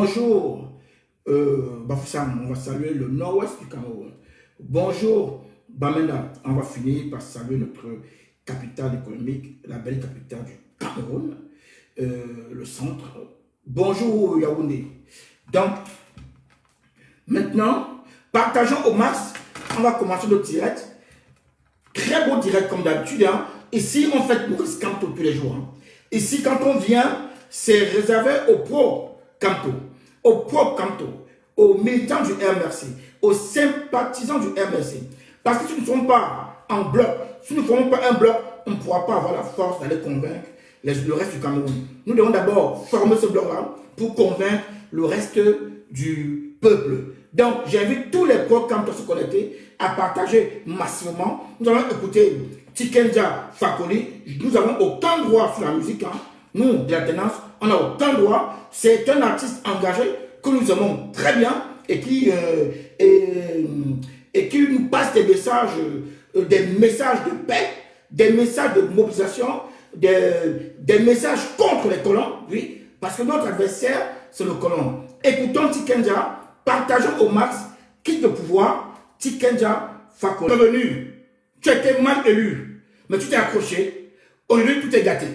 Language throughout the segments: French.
Bonjour, Bafoussam, on va saluer le nord-ouest du Cameroun. Bonjour, Bamenda, on va finir par saluer notre capitale économique, la belle capitale du Cameroun, le centre. Bonjour, Yaoundé. Donc, maintenant, partageons au max, on va commencer notre direct. Très beau direct comme d'habitude. Hein. Ici, on fait Maurice Kamto tous les jours. Hein. Ici, quand on vient, c'est réservé aux pro Kamto, aux pro Kamto, aux militants du RMRC, aux sympathisants du RMRC. Parce que si nous ne sommes pas en bloc, si nous ne formons pas un bloc, on ne pourra pas avoir la force d'aller convaincre le reste du Cameroun. Nous devons d'abord former ce bloc-là pour convaincre le reste du peuple. Donc, j'invite tous les pro Kamto à se connecter, à partager massivement. Nous allons écouter Tikenja Fakoli. Nous n'avons aucun droit sur la musique. Hein. Nous, de la tenance, on n'a aucun droit. C'est un artiste engagé que nous aimons très bien et qui nous passe des messages de paix, des messages de mobilisation, des messages contre les colons, oui, parce que notre adversaire, c'est le colon. Écoutons Tikenja, partageons au max, quitte le pouvoir, Tikenja Fakoli. Revenu, tu as été mal élu, mais tu t'es accroché, aujourd'hui tout est gâté.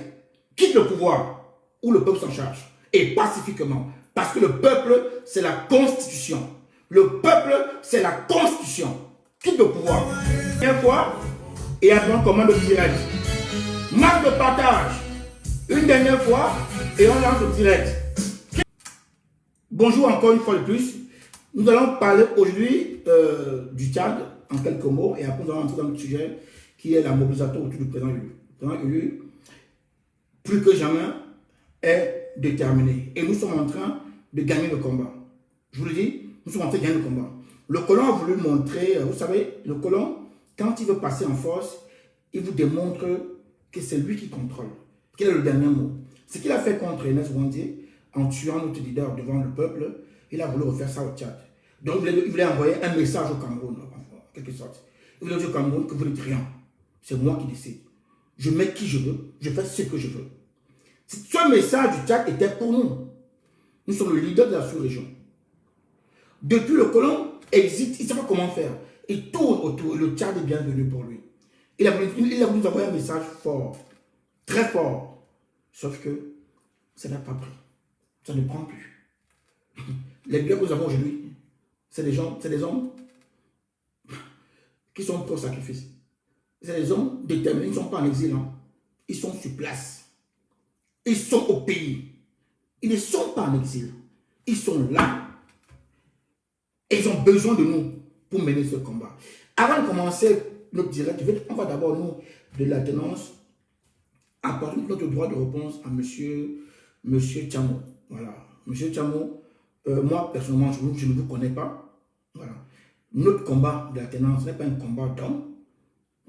Quitte le pouvoir, ou le peuple s'en charge, et pacifiquement, parce que le peuple, c'est la constitution. Le peuple, c'est la constitution. Quitte le pouvoir. Une fois, et après on commande le direct. Marque de partage. Une dernière fois, et on lance le direct. Bonjour encore une fois de plus. Nous allons parler aujourd'hui du Tchad, en quelques mots, et après nous allons entrer dans le sujet qui est la mobilisation autour du président élu. Le président élu, plus que jamais, est déterminé. Et nous sommes en train de gagner le combat. Je vous le dis, nous sommes en train de gagner le combat. Le colon a voulu montrer, vous savez, le colon, quand il veut passer en force, il vous démontre que c'est lui qui contrôle. Quel est le dernier mot? Ce qu'il a fait contre Enes Wandier, en tuant notre leader devant le peuple, il a voulu refaire ça au Tchad. Donc il voulait envoyer un message au Cameroun, en quelque sorte. Il voulait dire au Cameroun que vous n'êtes rien. C'est moi qui décide. Je mets qui je veux, je fais ce que je veux. Ce message du Tchad était pour nous. Nous sommes le leader de la sous-région. Depuis le colon existe, il ne sait pas comment faire. Il tourne autour, le Tchad est bienvenu pour lui. Il a voulu nous envoyer un message fort, très fort. Sauf que ça n'a pas pris. Ça ne prend plus. Les leaders que nous avons aujourd'hui, c'est des hommes qui sont pour sacrifice. C'est des hommes déterminés, ils ne sont pas en exil. Hein. Ils sont sur place. Ils sont au pays. Ils ne sont pas en exil. Ils sont là. Et ils ont besoin de nous pour mener ce combat. Avant de commencer notre direct, on va d'abord, nous, de la tenance, apporter notre droit de réponse à monsieur Tchamo. Voilà. Monsieur Tchamo, moi, personnellement, je ne vous connais pas. Voilà. Notre combat de la tenance n'est pas un combat d'hommes.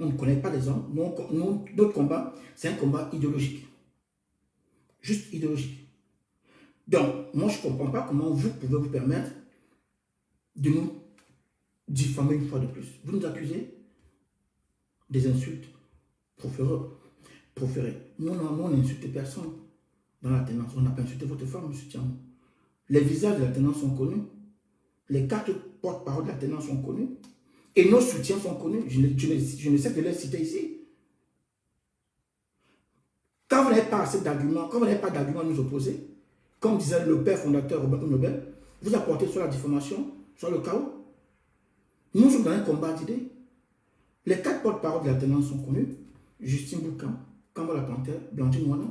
On ne connaît pas les hommes. Notre combat, c'est un combat idéologique. Juste idéologique. Donc, moi, je ne comprends pas comment vous pouvez vous permettre de nous diffamer une fois de plus. Vous nous accusez des insultes proférées. Nous, on n'insulte personne dans la tenance. On n'a pas insulté votre femme, M. Tiamou. Les visages de la tenance sont connus. Les quatre porte-parole de la tenance sont connus. Et nos soutiens sont connus. Je ne sais que les citer ici. Quand vous n'avez pas assez d'arguments, quand vous n'avez pas d'arguments à nous opposer, comme disait le père fondateur Robert Nobel, vous apportez sur la diffamation, sur le chaos. Nous sommes dans un combat d'idées. Les quatre porte-parole de la tenance sont connus. Justine Boucan, Kamala Panthère, Blandine Moana.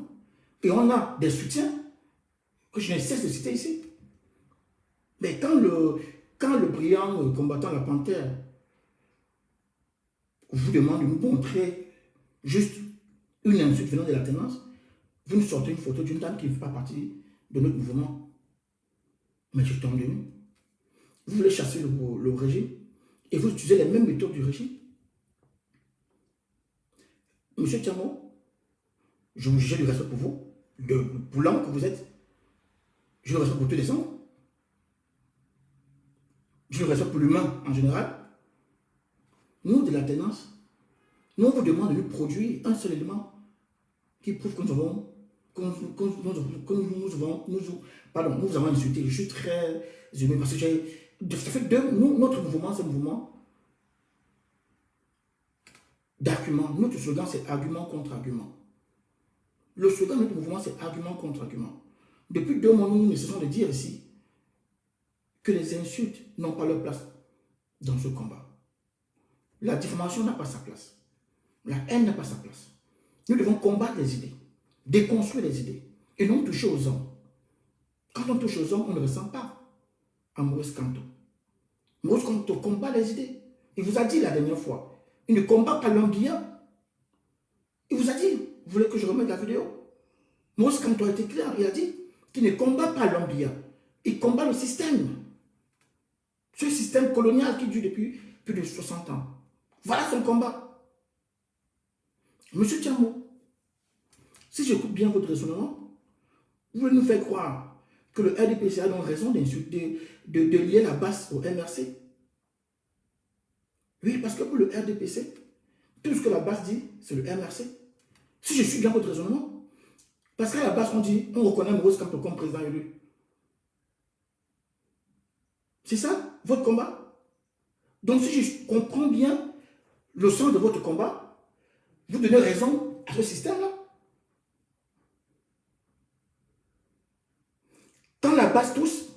Et on a des soutiens que je ne cesse de citer ici. Mais quand le brillant combattant la Panthère vous demande de nous montrer juste une insulte venant de la tenance, vous nous sortez une photo d'une dame qui ne fait pas partie de notre mouvement. Mais je tombe de nous. Vous voulez chasser le régime et vous utilisez les mêmes méthodes du régime. Monsieur Tiamo, j'ai du respect pour vous, pour l'homme que vous êtes. J'ai du respect pour tous les hommes. J'ai du respect pour l'humain en général. Nous, de la tenance, nous, on vous demande de nous produire un seul élément qui prouve que nous avons nous vous avons insulté. Je suis très ému parce que ça fait notre mouvement, c'est un mouvement d'argument. Notre slogan, c'est argument contre argument. Le slogan de notre mouvement, c'est argument contre argument. Depuis 2 mois, nous cessons de dire ici que les insultes n'ont pas leur place dans ce combat. La diffamation n'a pas sa place. La haine n'a pas sa place. Nous devons combattre les idées, déconstruire les idées et non toucher aux hommes. Quand on touche aux hommes, on ne ressent pas à Maurice Kamto. Maurice Kamto combat les idées. Il vous a dit la dernière fois, il ne combat pas l'Anguilla. Il vous a dit, vous voulez que je remette la vidéo? Maurice Kamto a été clair, il a dit qu'il ne combat pas l'Anguilla. Il combat le système. Ce système colonial qui dure depuis plus de 60 ans. Voilà son combat. Monsieur Tiamo, si j'écoute bien votre raisonnement, vous voulez nous faire croire que le RDPC a donc raison d'insulter, de lier la base au MRC. Oui, parce que pour le RDPC, tout ce que la base dit, c'est le MRC. Si je suis bien votre raisonnement, parce qu'à la base, on dit, on reconnaît Maurice Kamto comme président élu. C'est ça, votre combat? Donc, si je comprends bien le sens de votre combat, vous donnez raison à ce système-là. Quand la base tous,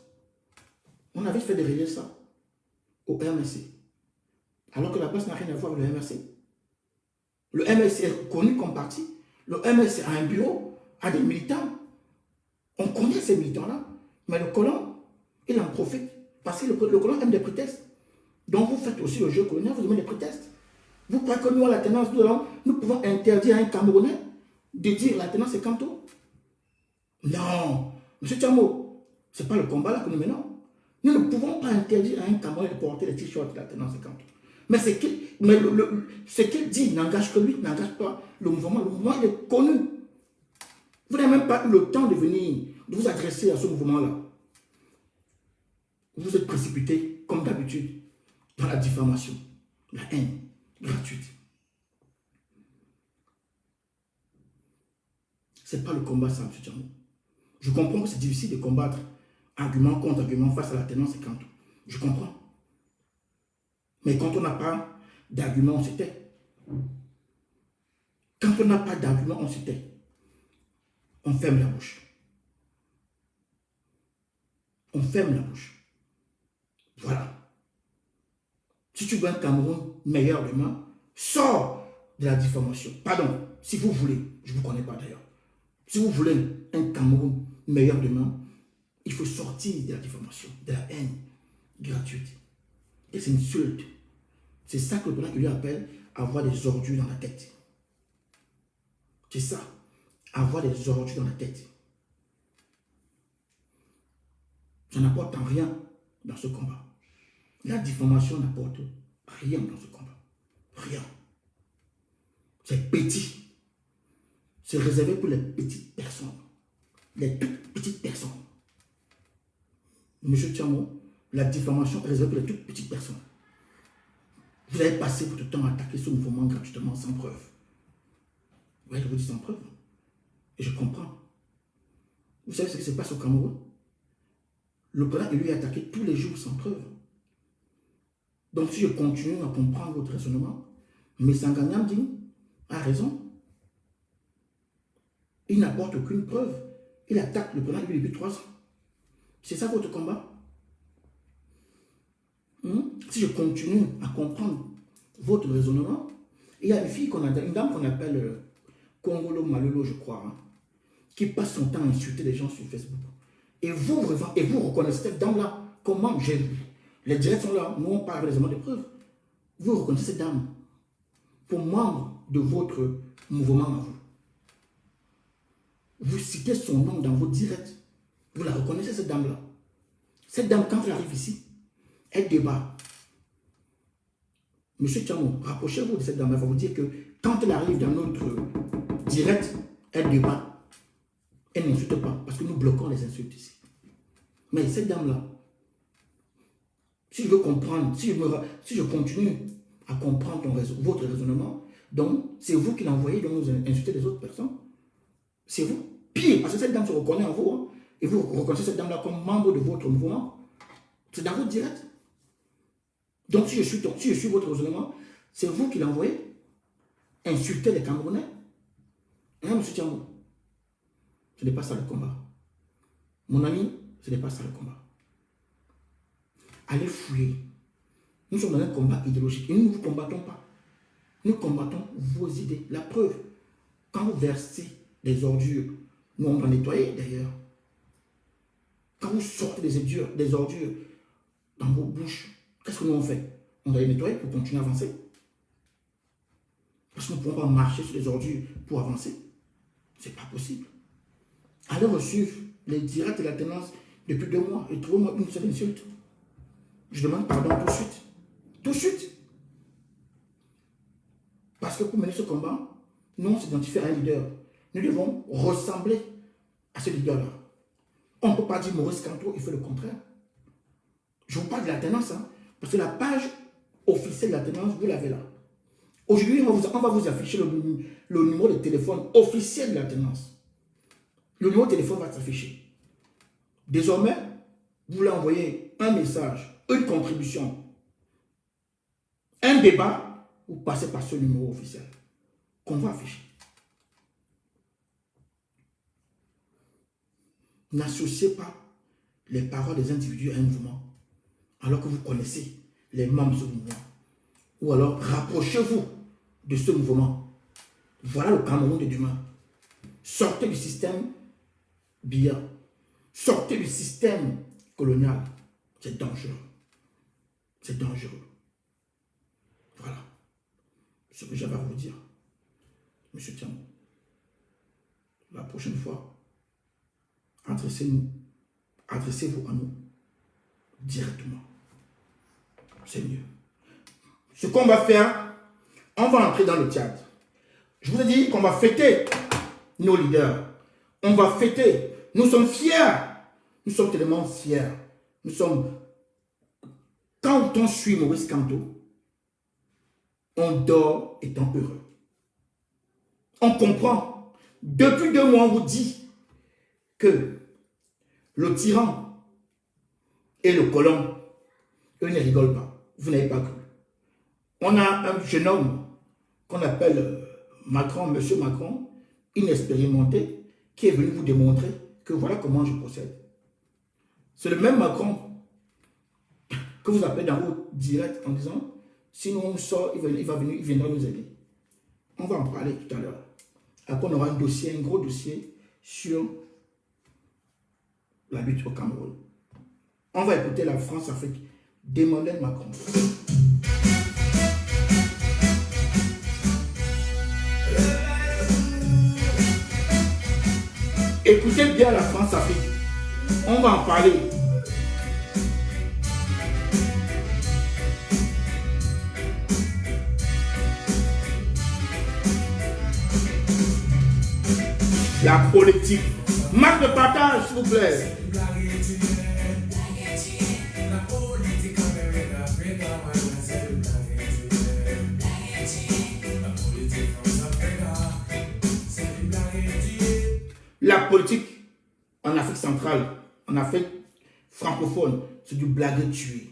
on avait fait dérayer ça au MRC. Alors que la base n'a rien à voir avec le MRC. Le MRC est connu comme parti. Le MRC a un bureau, a des militants. On connaît ces militants-là. Mais le colon, il en profite. Parce que le colon aime des prétextes. Donc vous faites aussi le jeu colonial, vous aimez des prétextes. Vous croyez que nous, à la tenance, nous pouvons interdire à un Camerounais de dire la tenance c'est Kamto? Non, M. Tiamo, ce n'est pas le combat là que nous menons. Nous ne pouvons pas interdire à un Camerounais de porter les t-shirts de la tenance c'est Kamto. Mais ce qu'il dit n'engage que lui, n'engage pas le mouvement. Le mouvement, il est connu. Vous n'avez même pas eu le temps de venir, de vous adresser à ce mouvement-là. Vous êtes précipité, comme d'habitude, dans la diffamation, la haine gratuite. Ce n'est pas le combat, ça, M. Tiamo. Je comprends que c'est difficile de combattre argument contre argument face à la tenance et Kamto. Je comprends. Mais quand on n'a pas d'argument, on se tait. Quand on n'a pas d'argument, on se tait. On ferme la bouche. On ferme la bouche. Voilà. Si tu veux un Cameroun meilleur demain, sors de la diffamation. Pardon, si vous voulez, je ne vous connais pas d'ailleurs. Si vous voulez un Cameroun meilleur demain, il faut sortir de la diffamation, de la haine gratuite. Et c'est une insulte. C'est ça que le président lui appelle avoir des ordures dans la tête. C'est ça, avoir des ordures dans la tête. Ça n'apporte rien dans ce combat. La diffamation n'apporte rien dans ce combat. Rien. C'est petit. C'est réservé pour les petites personnes. Les toutes petites personnes. Monsieur Tiamo, la diffamation est réservée pour les toutes petites personnes. Vous avez passé votre temps à attaquer ce mouvement gratuitement sans preuve. Oui, je vous dis sans preuve. Et je comprends. Vous savez ce qui se passe au Cameroun? Le président lui est attaqué tous les jours sans preuve. Donc si je continue à comprendre votre raisonnement, mais Sanganyam a raison. Il n'apporte aucune preuve. Il attaque le président depuis 3 ans. C'est ça votre combat? Si je continue à comprendre votre raisonnement, il y a une fille une dame qu'on appelle Kongolo Malolo, je crois, qui passe son temps à insulter les gens sur Facebook. Et vous reconnaissez cette dame-là. Comment j'ai vu? Les directs sont là, nous on parle avec les éléments de preuve. Vous reconnaissez cette dame pour membre de votre mouvement à vous. Vous citez son nom dans vos directs. Vous la reconnaissez, cette dame-là. Cette dame, quand elle arrive ici, elle débat. Monsieur Tiamo, rapprochez-vous de cette dame. Elle va vous dire que quand elle arrive dans notre direct, elle débat. Elle n'insulte pas, parce que nous bloquons les insultes ici. Mais cette dame-là, si je veux comprendre, si je continue à comprendre votre raisonnement, donc c'est vous qui l'envoyez, donc vous insultez les autres personnes. C'est vous. Pire, parce que cette dame se reconnaît en vous, hein, et vous reconnaissez cette dame-là comme membre de votre mouvement. C'est dans votre direct. Donc, si je suis votre raisonnement, c'est vous qui l'envoyez insulter les Camerounais. Hein, M. Tiamou? Ce n'est pas ça le combat. Mon ami, ce n'est pas ça le combat. Allez fouiller. Nous sommes dans un combat idéologique et nous ne vous combattons pas. Nous combattons vos idées. La preuve, quand vous versez des ordures, nous on va nettoyer d'ailleurs. Quand vous sortez des ordures dans vos bouches, qu'est-ce que nous on fait? On doit les nettoyer pour continuer à avancer. Parce que nous ne pouvons pas marcher sur les ordures pour avancer. Ce n'est pas possible. Allez reçu les directs et l'alternance depuis 2 mois et trouvez-moi une seule insulte. Je demande pardon tout de suite. Tout de suite. Parce que pour mener ce combat, nous on s'identifie à un leader. Nous devons ressembler à ce leader-là. On ne peut pas dire Maurice Kamto, il fait le contraire. Je vous parle de l'alternance, hein, parce que la page officielle de l'alternance, vous l'avez là. Aujourd'hui, on va vous afficher le numéro de téléphone officiel de l'alternance. Le numéro de téléphone va s'afficher. Désormais, vous voulez envoyer un message, une contribution, un débat, vous passez par ce numéro officiel qu'on va afficher. N'associez pas les paroles des individus à un mouvement, alors que vous connaissez les membres de ce mouvement. Ou alors, rapprochez-vous de ce mouvement. Voilà le Cameroun de demain. Sortez du système billard. Sortez du système colonial. C'est dangereux. C'est dangereux. Voilà ce que j'avais à vous dire. Monsieur Tiamou, la prochaine fois, adressez-vous à nous directement. C'est mieux. Ce qu'on va faire, on va entrer dans le Tchad. Je vous ai dit qu'on va fêter nos leaders. On va fêter. Nous sommes fiers. Nous sommes tellement fiers. Nous sommes... Quand on suit Maurice Kamto, on dort étant heureux. On comprend. Depuis 2 mois, on vous dit que le tyran et le colon, eux ne rigolent pas. Vous n'avez pas cru. On a un jeune homme qu'on appelle Macron, Monsieur Macron, inexpérimenté, qui est venu vous démontrer que voilà comment je procède. C'est le même Macron que vous appelez dans vos directs en disant, sinon on sort, il viendra nous aider. On va en parler tout à l'heure. Après, on aura un dossier, un gros dossier sur la lutte au Cameroun. On va écouter la France-Afrique. Demandez Macron. Écoutez bien la France-Afrique. On va en parler. La politique. Marque de partage, s'il vous plaît. La politique en Afrique centrale, en Afrique francophone, c'est du blaguer tuer.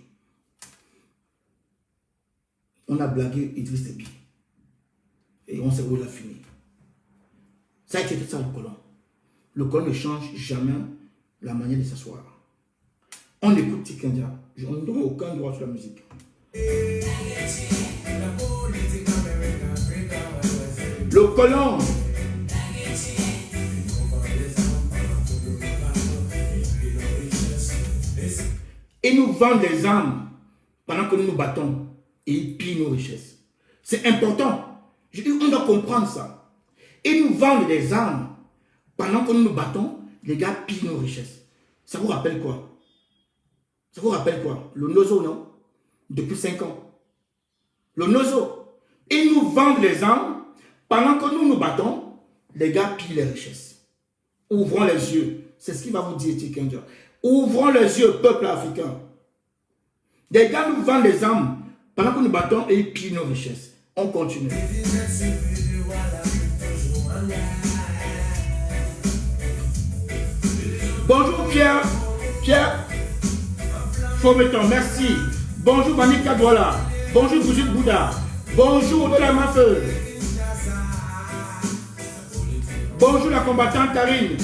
On a blagué Idriss Déby. Et on sait où il a fini. Ça a été ça le colon. Le colon ne change jamais la manière de s'asseoir. On écoute Tikendia. On ne donne aucun droit sur la musique. Le colon. Ils nous vendent des armes pendant que nous nous battons et ils pillent nos richesses. C'est important. On doit comprendre ça. Ils nous vendent des armes pendant que nous nous battons, les gars pillent nos richesses. Ça vous rappelle quoi? Ça vous rappelle quoi? Le Nozo, non? Depuis 5 ans. Le Nozo. Ils nous vendent les armes pendant que nous nous battons, les gars pillent les richesses. Ouvrons les yeux. C'est ce qu'il va vous dire, Tikendia. Ouvrons les yeux, peuple africain. Des gars nous vendent des armes pendant que nous battons et ils pillent nos richesses. On continue. Bonjour Pierre. Pierre Fauveton, merci. Bonjour Manika Douala. Bonjour Brigitte Bouddha. Bonjour de la Mafeu. Bonjour la combattante Karine.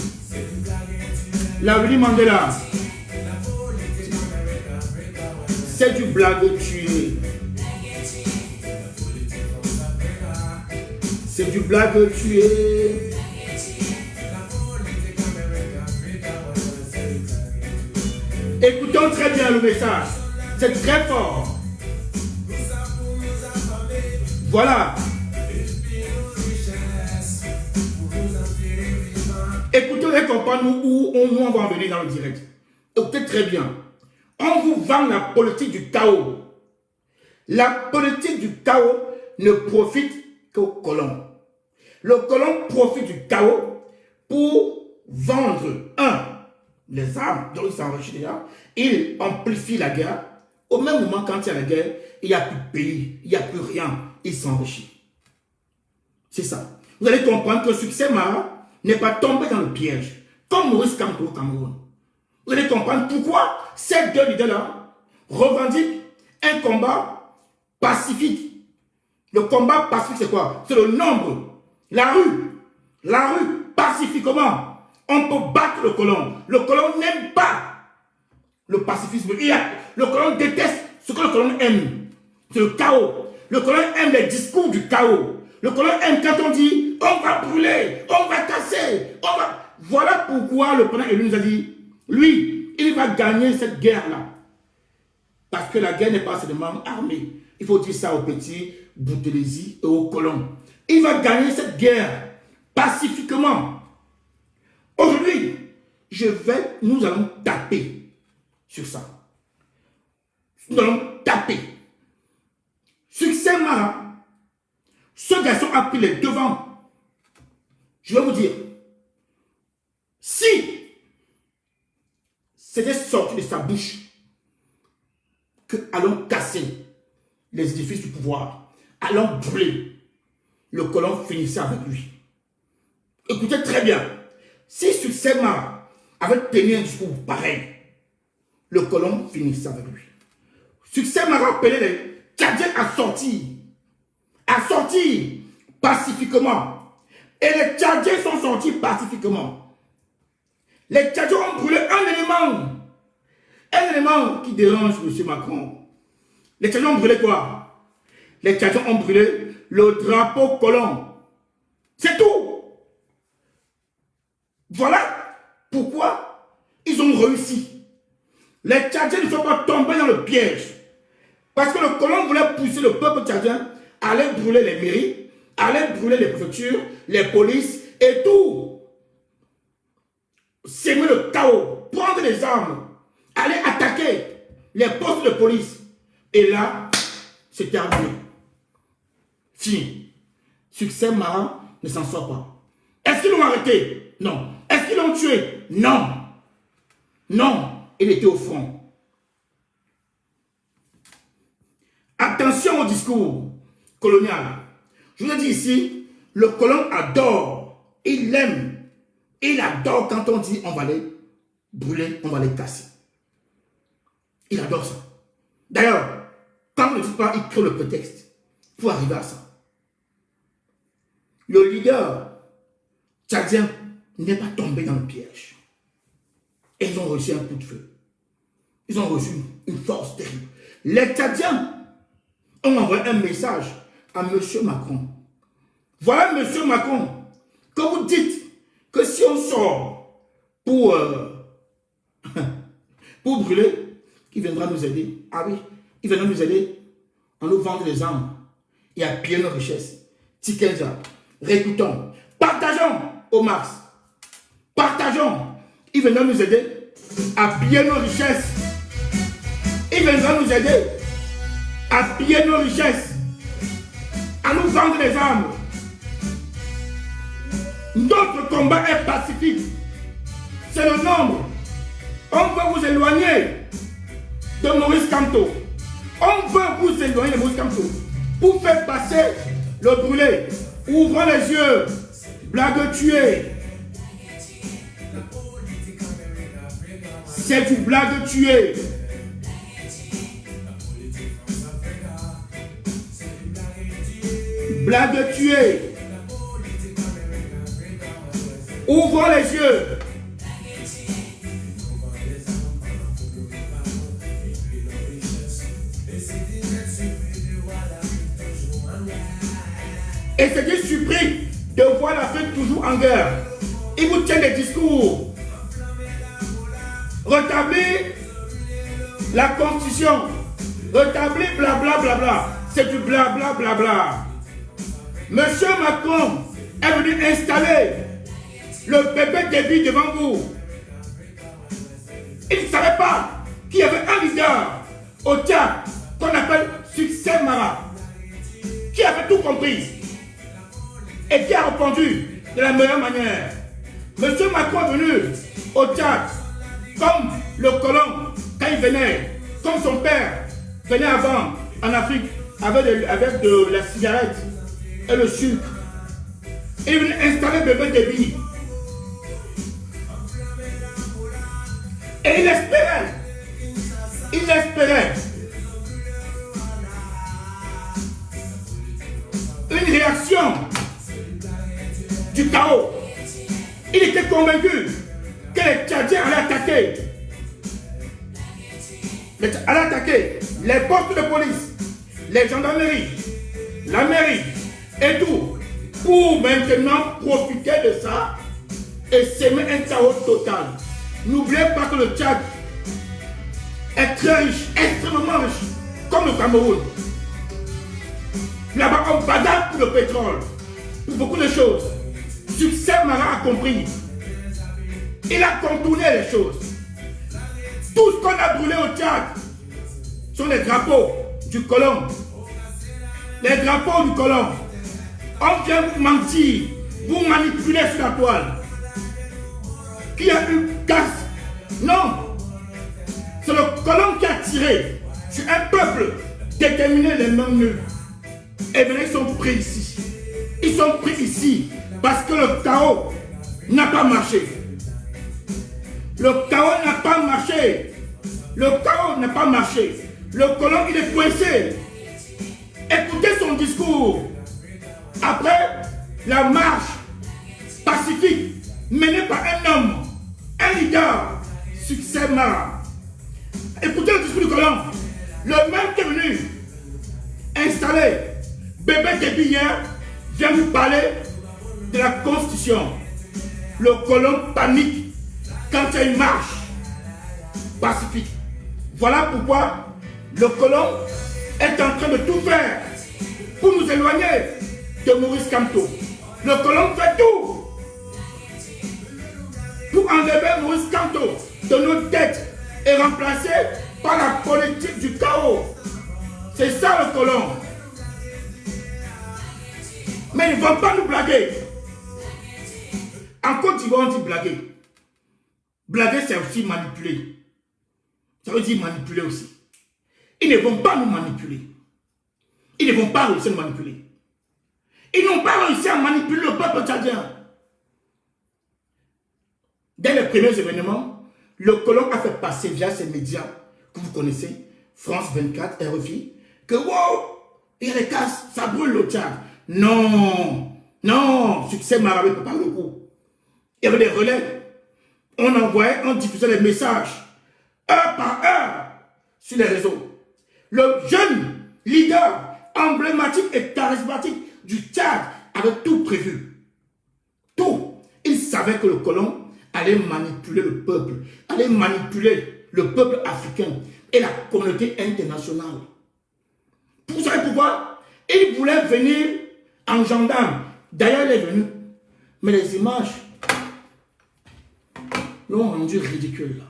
La Willy Mandela. C'est du blague tué. C'est du blague tué. Écoutons très bien le message. C'est très fort. Voilà. Écoutez et comprenez où on va en venir dans le direct. Écoutez très bien. On vous vend la politique du chaos. La politique du chaos ne profite qu'au colon. Le colon profite du chaos pour vendre, les armes dont il s'enrichit déjà. Il amplifie la guerre. Au même moment, quand il y a la guerre, il n'y a plus de pays, il n'y a plus rien. Il s'enrichit. C'est ça. Vous allez comprendre que Succès Mara n'est pas tombé dans le piège, comme Maurice Kamto au Cameroun. Vous allez comprendre pourquoi ces deux leaders-là revendiquent un combat pacifique. Le combat pacifique, c'est quoi? C'est le nombre. La rue, pacifiquement. On peut battre le colon. Le colon n'aime pas le pacifisme. Le colon déteste ce que le colon aime. C'est le chaos. Le colon aime les discours du chaos. Le colon aime quand on dit on va brûler, on va casser, on va... Voilà pourquoi le président élu nous a dit, lui, il va gagner cette guerre-là. Parce que la guerre n'est pas seulement armée. Il faut dire ça aux petits Boutelesi et aux colons. Il va gagner cette guerre pacifiquement. Aujourd'hui, nous allons taper sur ça. Nous allons taper. Succès Mara, ce garçon a pris les devants. Je vais vous dire, si c'était sorti de sa bouche que allons casser les édifices du pouvoir, allons brûler, le colon finissait avec lui. Écoutez très bien, si Succès Mara avait tenu un discours pareil, le colon finissait avec lui. Succès Mara appelait les Tchadiens à sortir pacifiquement. Et les Tchadiens sont sortis pacifiquement. Les Tchadiens ont brûlé un élément qui dérange M. Macron. Les Tchadiens ont brûlé quoi? Les Tchadiens ont brûlé le drapeau colon. C'est tout. Voilà pourquoi ils ont réussi. Les Tchadiens ne sont pas tombés dans le piège. Parce que le colon voulait pousser le peuple tchadien à aller brûler les mairies, à aller brûler les préfectures, les polices et tout. S'aimer le chaos, prendre les armes, aller attaquer les postes de police. Et là, c'est terminé. Fini. Succès Mara ne s'en sort pas. Est-ce qu'ils l'ont arrêté? Non. Est-ce qu'ils l'ont tué? Non. Non. Il était au front. Attention au discours colonial. Je vous ai dit ici, le colon adore, il aime, il adore quand on dit on va les brûler, on va les casser. Il adore ça. D'ailleurs, quand on ne dit pas, il crée le prétexte pour arriver à ça. Le leader tchadien n'est pas tombé dans le piège. Et ils ont reçu un coup de feu. Ils ont reçu une force terrible. Les Tchadiens ont envoyé un message à M. Macron. Voilà M. Macron, que vous dites que si on sort pour brûler, il viendra nous aider. Ah oui, il viendra nous aider en nous vendant les armes et à piller nos richesses. Tikenza, réécoutons, partageons au Mars. Partageons. Il viendra nous aider à piller nos richesses. Il viendra nous aider à piller nos richesses, à nous vendre les armes. Notre combat est pacifique. C'est le nombre. On veut vous éloigner de Maurice Kamto. On veut vous éloigner de Maurice Kamto pour faire passer le brûlé. Ouvrons les yeux. Blague tuée. C'est du blague tué. Blague tuée. Ouvre les yeux. Et c'est qui surpris de voir l'Afrique toujours en guerre. Il vous tient des discours. Rétablir la constitution. Rétablir blabla blabla. C'est du blabla blabla. Monsieur Macron est venu installer le bébé Déby devant vous. Il ne savait pas qu'il y avait un leader au Tchad qu'on appelle Succès Mara, qui avait tout compris et qui a répondu de la meilleure manière. Monsieur Macron est venu au Tchad comme le colon quand il venait, comme son père venait avant en Afrique avec de la cigarette et le sucre. Il est venu installer le bébé Déby. Et il espérait une réaction du chaos. Il était convaincu que les Tchadiens allaient attaquer les postes de police, les gendarmeries, la mairie et tout, pour maintenant profiter de ça et s'aimer un chaos total. N'oubliez pas que le Tchad est très riche, extrêmement riche, comme le Cameroun. Là-bas, on bagarre pour le pétrole, pour beaucoup de choses. Succès Mara a compris. Il a contourné les choses. Tout ce qu'on a brûlé au Tchad sont les drapeaux du colon. Les drapeaux du colon. On vient vous mentir, vous manipuler sur la toile. Qui a eu casse? Non. C'est le colon qui a tiré sur un peuple déterminé les mains nues. Et bien ils sont pris ici. Ils sont pris ici parce que le chaos n'a pas marché. Le chaos n'a pas marché. Le chaos n'a pas marché. Le colon, il est coincé. Écoutez son discours. Après la marche pacifique menée par un homme, un leader, Succès Mara. Écoutez le discours du colon. Le même qui est venu installer bébé Déby hier vient vous parler de la Constitution. Le colon panique quand il y a une marche pacifique. Voilà pourquoi le colon est en train de tout faire pour nous éloigner de Maurice Kamto. Le colon fait tout pour enlever Maurice Kamto de nos têtes et remplacer par la politique du chaos. C'est ça le colon. Mais ils ne vont pas nous blaguer. En Côte d'Ivoire, on dit blaguer. Blaguer, c'est aussi manipuler. Ça veut dire manipuler aussi. Ils ne vont pas nous manipuler. Ils ne vont pas réussir à nous manipuler. Ils n'ont pas réussi à manipuler le peuple tchadien. Dès les premiers événements, le colon a fait passer via ces médias que vous connaissez, France 24, RFI, que wow, il y a les casses, ça brûle le Tchad. Non, non, Succès Mara ne peut pas le coup. Il y avait des relais. On envoyait, on diffusait les messages, heure par heure, sur les réseaux. Le jeune leader emblématique et charismatique du Tchad avait tout prévu. Tout. Il savait que le colon allait manipuler le peuple, allait manipuler le peuple africain et la communauté internationale. Vous savez pourquoi? Il voulait venir en gendarme. D'ailleurs, il est venu. Mais les images l'ont rendu ridicule.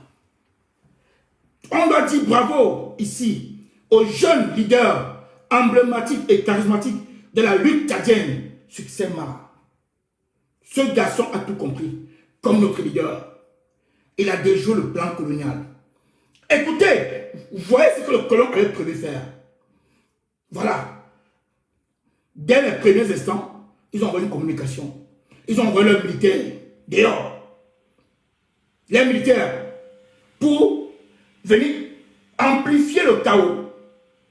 On doit dire bravo ici aux jeunes leaders emblématiques et charismatiques de la lutte tchadienne, Succès Mara. Ce garçon a tout compris, comme notre leader. Il a déjoué le plan colonial. Écoutez, vous voyez ce que le colon avait prévu faire. Voilà. Dès les premiers instants, ils ont envoyé une communication. Ils ont envoyé leurs militaires dehors. Les militaires, pour venir amplifier le chaos.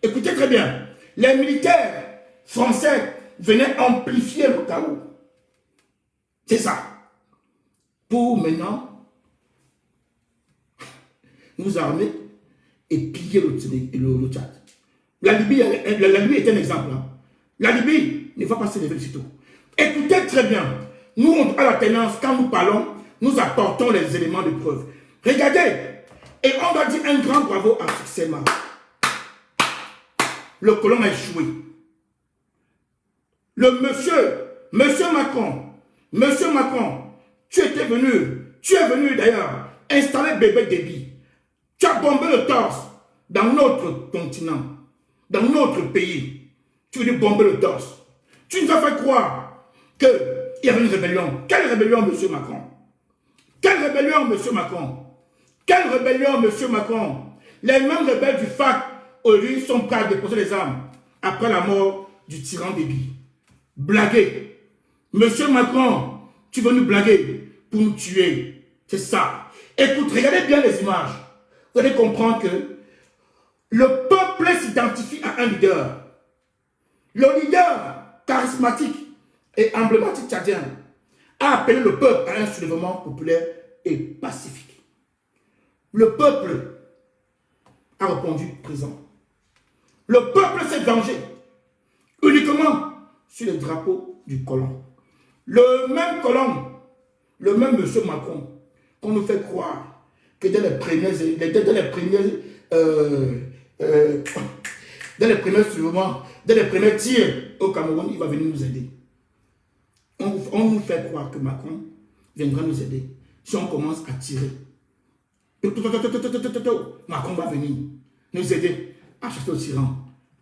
Écoutez très bien, les militaires français venaient amplifier le chaos. C'est ça. Pour maintenant nous armer et piller le Tchad. La Libye est un exemple. Hein. La Libye ne va pas se lever sitôt. Écoutez très bien. Nous, on a la tendance, quand nous parlons, nous apportons les éléments de preuve. Regardez. Et on va dire un grand bravo à Succès Mara. Le colon a échoué. Le monsieur Macron, tu es venu d'ailleurs installer bébé Déby. Tu as bombé le torse dans notre continent, dans notre pays. Tu veux bomber le torse. Tu nous as fait croire qu'il y avait une rébellion. Quelle rébellion, monsieur Macron? Quelle rébellion, monsieur Macron? Quelle rébellion, monsieur Macron? Les mêmes rebelles du FAC, aujourd'hui, sont prêts à déposer les armes après la mort du tyran Déby. Blaguer. Monsieur Macron, tu veux nous blaguer pour nous tuer. C'est ça. Écoute, regardez bien les images. Vous allez comprendre que le peuple s'identifie à un leader. Le leader charismatique et emblématique tchadien a appelé le peuple à un soulèvement populaire et pacifique. Le peuple a répondu présent. Le peuple s'est vengé uniquement sur le drapeau du colon. Le même colon, le même monsieur Macron, qu'on nous fait croire que dès les premiers tirs au Cameroun, il va venir nous aider. On nous fait croire que Macron viendra nous aider. Si on commence à tirer, Macron va venir nous aider à chasser le tyran.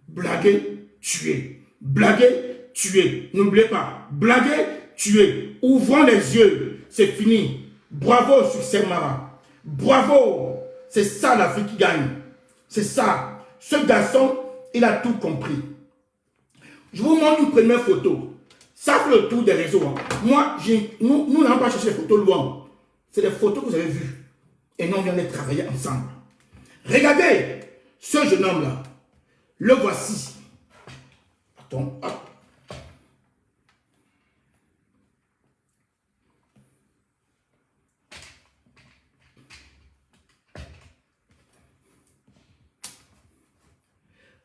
Blaguer, tuer. Blaguer, tuer. N'oubliez pas, blaguer, tuer. Ouvrons les yeux, c'est fini. Bravo Succès Mara. Bravo. C'est ça l'Afrique qui gagne. C'est ça. Ce garçon, il a tout compris. Je vous montre une première photo. Ça fait le tour des réseaux. Hein. Moi, nous n'avons pas cherché les photos loin. C'est les photos que vous avez vues. Et nous, on vient de travailler ensemble. Regardez ce jeune homme-là. Le voici. Attends, hop.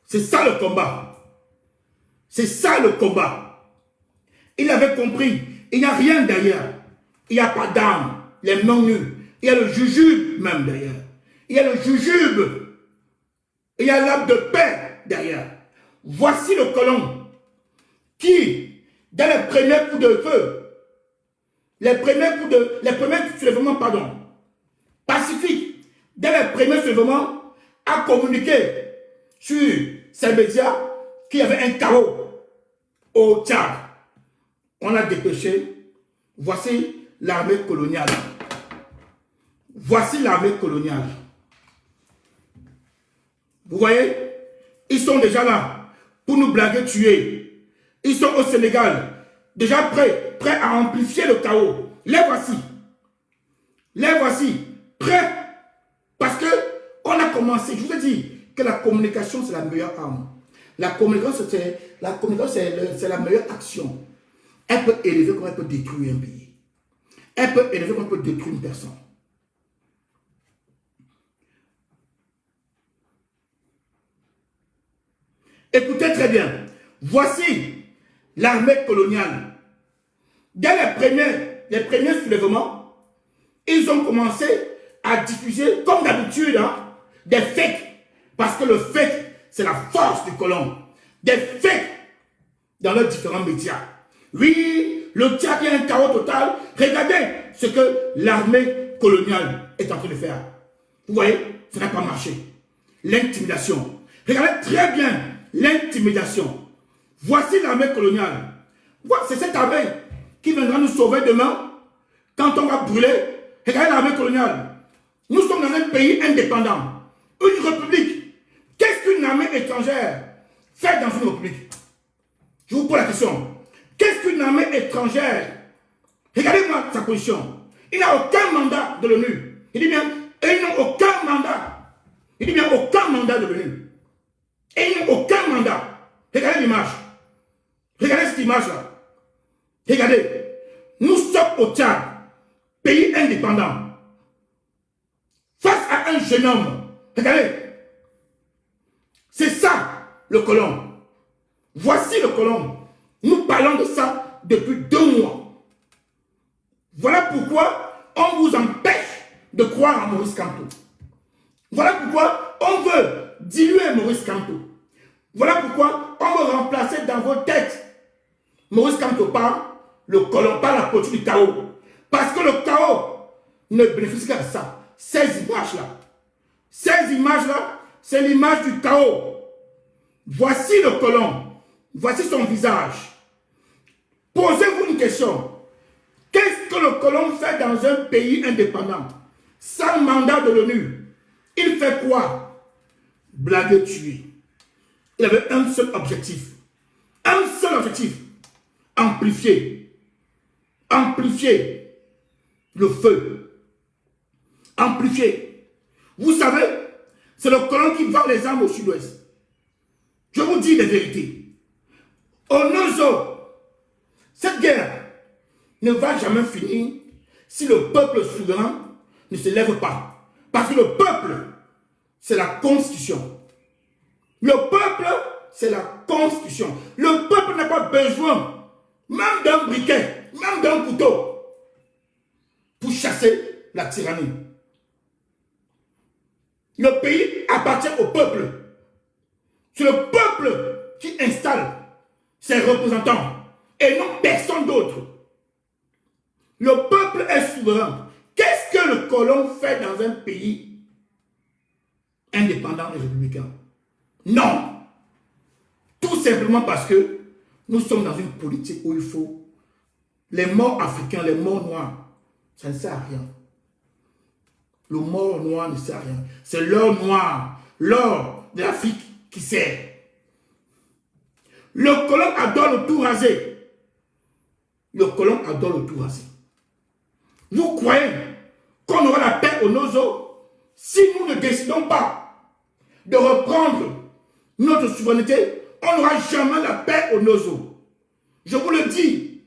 C'est ça le combat. C'est ça le combat. Il avait compris. Il n'y a rien derrière. Il n'y a pas d'armes. Les mains nues. Il y a le jujube même derrière. Il y a le jujube. Il y a l'arbre de paix derrière. Voici le colon qui, dans les premiers coups de feu, les premiers soulèvements, pacifiques, dans les premiers soulèvements, a communiqué sur ces médias qu'il y avait un chaos au Tchad. On a dépêché. Voici l'armée coloniale. Voici l'armée coloniale. Vous voyez? Ils sont déjà là pour nous blaguer, tuer. Ils sont au Sénégal, déjà prêts à amplifier le chaos. Les voici. Les voici, prêts. Parce que on a commencé, je vous ai dit que la communication, c'est la meilleure arme. La communication, c'est la meilleure action. Elle peut élever comme elle peut détruire un pays. Elle peut élever comme elle peut détruire une personne. Écoutez très bien. Voici l'armée coloniale. Dès les premiers soulèvements, ils ont commencé à diffuser, comme d'habitude, hein, des fakes. Parce que le fake, c'est la force du colon. Des fakes dans leurs différents médias. Oui, le Tchad est un chaos total. Regardez ce que l'armée coloniale est en train de faire. Vous voyez, ça n'a pas marché. L'intimidation. Regardez très bien l'intimidation. Voici l'armée coloniale. C'est cette armée qui viendra nous sauver demain quand on va brûler. Regardez l'armée coloniale. Nous sommes dans un pays indépendant. Une république. Qu'est-ce qu'une armée étrangère fait dans une république? Je vous pose la question. Qu'est-ce qu'une armée étrangère? Regardez-moi sa position. Il n'a aucun mandat de l'ONU. Il dit bien, Et ils n'ont aucun mandat. Il dit bien aucun mandat de l'ONU. Et ils n'ont aucun mandat. Regardez l'image. Regardez cette image-là. Regardez. Nous sommes au Tchad, pays indépendant. Face à un jeune homme. Regardez. C'est ça, le colon. Voici le colon. Nous parlons de ça depuis 2 mois. Voilà pourquoi on vous empêche de croire en Maurice Kamto. Voilà pourquoi on veut diluer Maurice Kamto. Voilà pourquoi on veut remplacer dans vos têtes Maurice Kamto par le colon, par la politique du chaos. Parce que le chaos ne bénéficie qu'à ça. Ces images-là. Ces images-là, c'est l'image du chaos. Voici le colon. Voici son visage. Posez-vous une question. Qu'est-ce que le colon fait dans un pays indépendant, sans mandat de l'ONU? Il fait quoi? Blaguer, tuer. Il avait un seul objectif. Un seul objectif. Amplifier. Amplifier le feu. Amplifier. Vous savez, c'est le colon qui vend les armes au sud-ouest. Je vous dis la vérité. Au Nozo, cette guerre ne va jamais finir si le peuple souverain ne se lève pas. Parce que le peuple, c'est la constitution. Le peuple, c'est la constitution. Le peuple n'a pas besoin même d'un briquet, même d'un couteau pour chasser la tyrannie. Le pays appartient au peuple. C'est le peuple qui installe ses représentants et non personne d'autre. Le peuple est souverain. Qu'est-ce que le colon fait dans un pays indépendant et républicain? Non. Tout simplement parce que nous sommes dans une politique où il faut les morts africains, les morts noirs, ça ne sert à rien. Le mort noir ne sert à rien. C'est l'or noir, l'or de l'Afrique qui sert. Le colon adore le tout rasé. Le colon adore le tout rasé. Vous croyez qu'on aura la paix au Nozo si nous ne décidons pas de reprendre notre souveraineté? On n'aura jamais la paix au Nozo. Je vous le dis,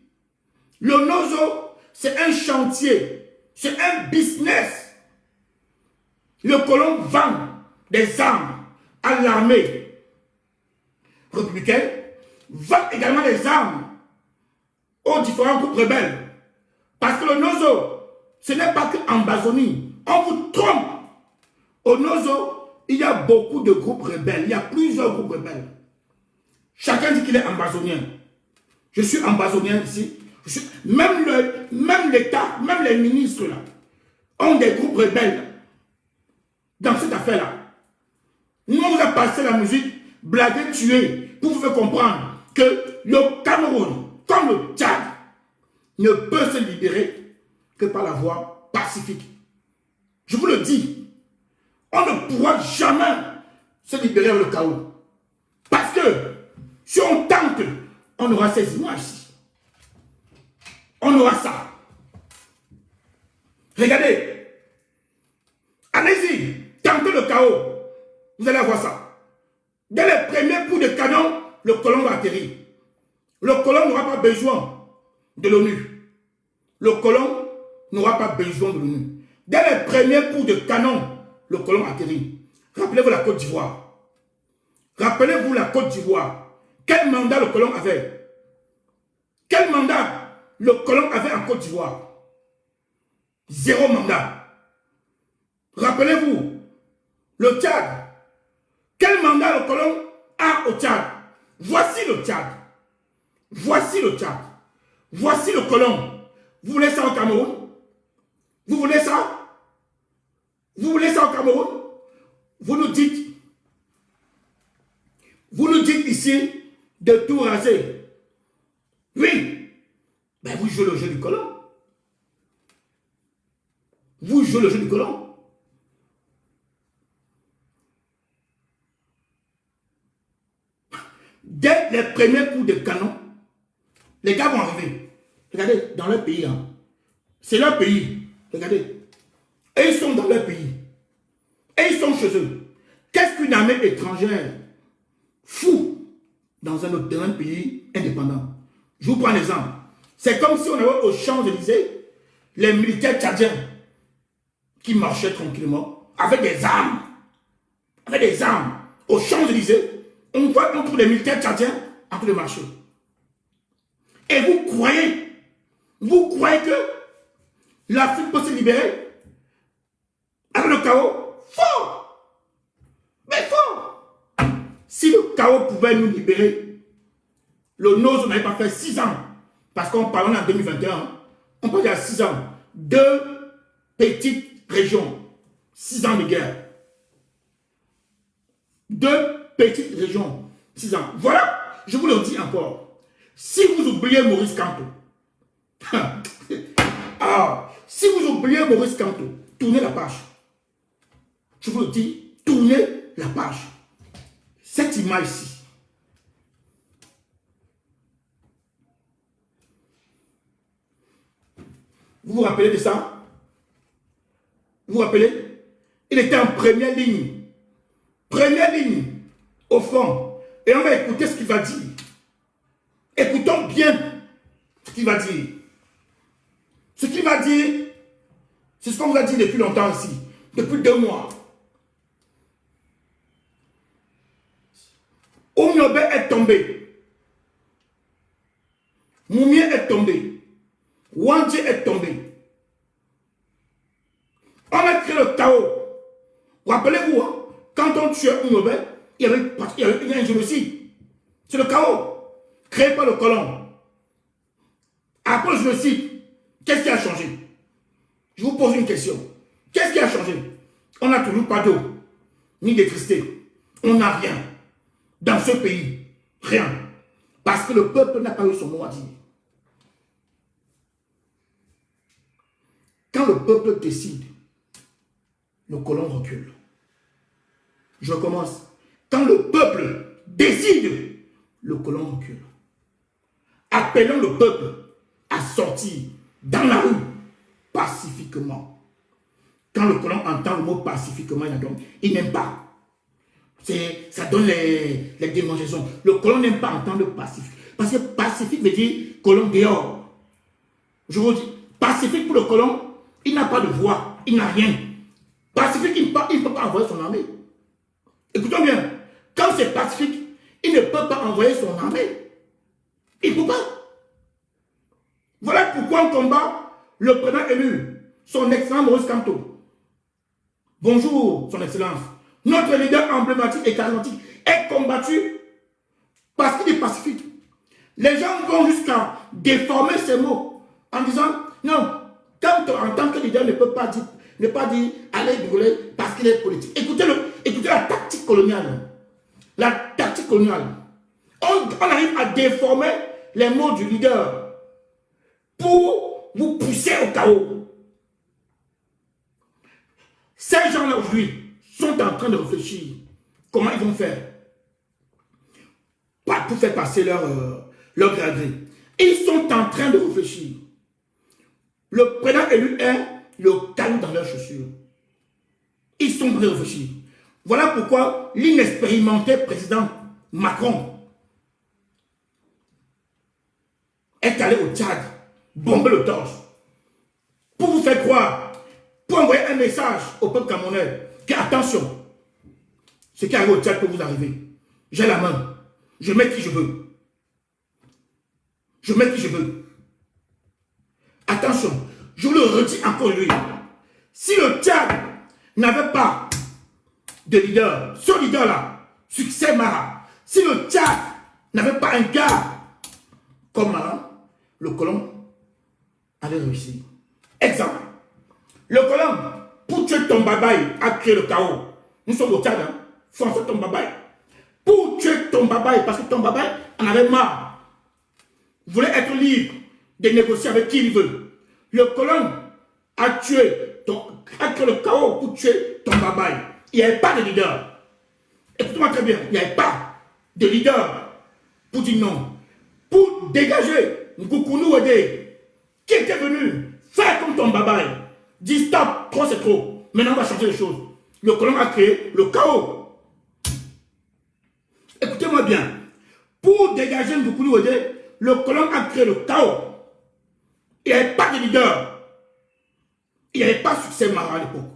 le Nozo, c'est un chantier, c'est un business. Le colon vend des armes à l'armée républicaine, vend également des armes aux différents groupes rebelles. Parce que le Nozo, ce n'est pas qu'en Amazonie. On vous trompe. Au Nozo, il y a beaucoup de groupes rebelles. Il y a plusieurs groupes rebelles. Chacun dit qu'il est amazonien. Je suis amazonien ici. Même l'État, même les ministres là, ont des groupes rebelles dans cette affaire-là. Nous, on vous a passé la musique, blaguer, tuer, pour vous faire comprendre que le Cameroun, comme le Tchad, ne peut se libérer que par la voie pacifique. Je vous le dis, on ne pourra jamais se libérer avec le chaos. Parce que si on tente, on aura ces images ici. On aura ça. Regardez. Allez-y, tentez le chaos. Vous allez avoir ça. Dès les premiers coups de canon, le colon va atterrir. Le colon n'aura pas besoin de l'ONU. Le colon n'aura pas besoin de l'ONU. Dès les premiers coups de canon, le colon atterrit. Rappelez-vous la Côte d'Ivoire. Rappelez-vous la Côte d'Ivoire. Quel mandat le colon avait? Quel mandat le colon avait en Côte d'Ivoire? 0 mandat. Rappelez-vous, le Tchad. Quel mandat le colon a au Tchad? Voici le Tchad. Voici le Tchad. Voici le colon. Vous voulez ça au Cameroun? Vous voulez ça? Vous voulez ça au Cameroun? Vous nous dites ici de tout raser. Oui. Ben vous jouez le jeu du colon. Vous jouez le jeu du colon. Dès les premiers coups de canon, les gars vont arriver. Regardez, dans leur pays. Hein. C'est leur pays. Regardez. Et ils sont dans leur pays. sont chez eux. Qu'est-ce qu'une armée étrangère fout dans un pays indépendant? Je vous prends un exemple. C'est comme si on avait aux Champs-Élysées les militaires tchadiens qui marchaient tranquillement avec des armes. Avec des armes. Aux Champs-Élysées, on trouve les militaires tchadiens en train de marcher. Et vous croyez que l'Afrique peut se libérer avec le chaos? Faux! Mais faux! Si le chaos pouvait nous libérer, le nôtre n'avait pas fait 6 ans. Parce qu'on parlait en 2021, on parlait à 6 ans. 2 petites régions. 6 ans de guerre. 2 petites régions. 6 ans. Voilà, je vous le dis encore. Si vous oubliez Maurice Kamto, si vous oubliez Maurice Kamto, tournez la page. Je vous le dis, tournez la page. Cette image-ci, vous vous rappelez de ça? Vous vous rappelez? Il était en première ligne. Première ligne, au fond. Et on va écouter ce qu'il va dire. Écoutons bien ce qu'il va dire. Ce qu'il va dire, c'est ce qu'on vous a dit depuis longtemps ici. Depuis 2 mois. Oumiobe est tombé. Moumie est tombé. Wandji est tombé. On a créé le chaos. Rappelez-vous, hein, quand on tuait Oumiobe, il y avait un génocide. C'est le chaos. Créé par le colon. Après le génocide, qu'est-ce qui a changé? Je vous pose une question. Qu'est-ce qui a changé? On n'a toujours pas d'eau, ni d'électricité. On n'a rien. Dans ce pays, rien. Parce que le peuple n'a pas eu son mot à dire. Quand le peuple décide, le colon recule. Je commence. Quand le peuple décide, le colon recule. Appelons le peuple à sortir dans la rue pacifiquement. Quand le colon entend le mot pacifiquement, il n'aime pas. Ça donne les démangeaisons. Le colon n'aime pas entendre pacifique. Parce que pacifique veut dire colon dehors. Je vous dis, pacifique pour le colon, il n'a pas de voix, il n'a rien. Pacifique, il ne peut pas envoyer son armée. Écoutons bien, quand c'est pacifique, il ne peut pas envoyer son armée. Il ne peut pas. Voilà pourquoi on combat le président élu, son excellent Maurice Kamto. Bonjour, son excellence. Notre leader emblématique et charismatique est combattu parce qu'il est pacifique. Les gens vont jusqu'à déformer ces mots en disant non, Kamto en tant que leader ne peut pas dire allez brûler parce qu'il est politique. Écoutez la tactique coloniale. La tactique coloniale. On arrive à déformer les mots du leader pour vous pousser au chaos. Ces gens-là aujourd'hui sont en train de réfléchir comment ils vont faire pour faire passer leur gré. Ils sont en train de réfléchir. Le président élu est le caillou dans leurs chaussures. Ils sont en train de réfléchir. Voilà pourquoi l'inexpérimenté président Macron est allé au Tchad bomber le torse pour vous faire croire, pour envoyer un message au peuple camerounais que attention, ce qui arrive au Tchad peut vous arriver. J'ai la main, je mets qui je veux. Je mets qui je veux. Attention, je le redis encore lui. Si le Tchad n'avait pas de leader, ce leader-là, Succès Mara, si le Tchad n'avait pas un gars comme Mara, le colon allait réussir. Exemple, le colon, pour tuer ton babaï, a créé le chaos. Nous sommes au Tchad, hein? François ton babaï. Pour tuer ton babaï, parce que ton babaï en avait marre. Voulait être libre de négocier avec qui il veut. Le colon a créé le chaos pour tuer ton babaï. Il n'y avait pas de leader. Écoute-moi très bien, il n'y avait pas de leader pour dire non. Pour dégager Nkoukoulou Wade, qui était venu faire comme ton babaï, dit stop, trop c'est trop. Maintenant on va changer les choses. Le colon a créé le chaos. Écoutez-moi bien. Pour dégager Ndoukouli Wade, le colon a créé le chaos. Il n'y avait pas de leader. Il n'y avait pas Succès Mara à l'époque.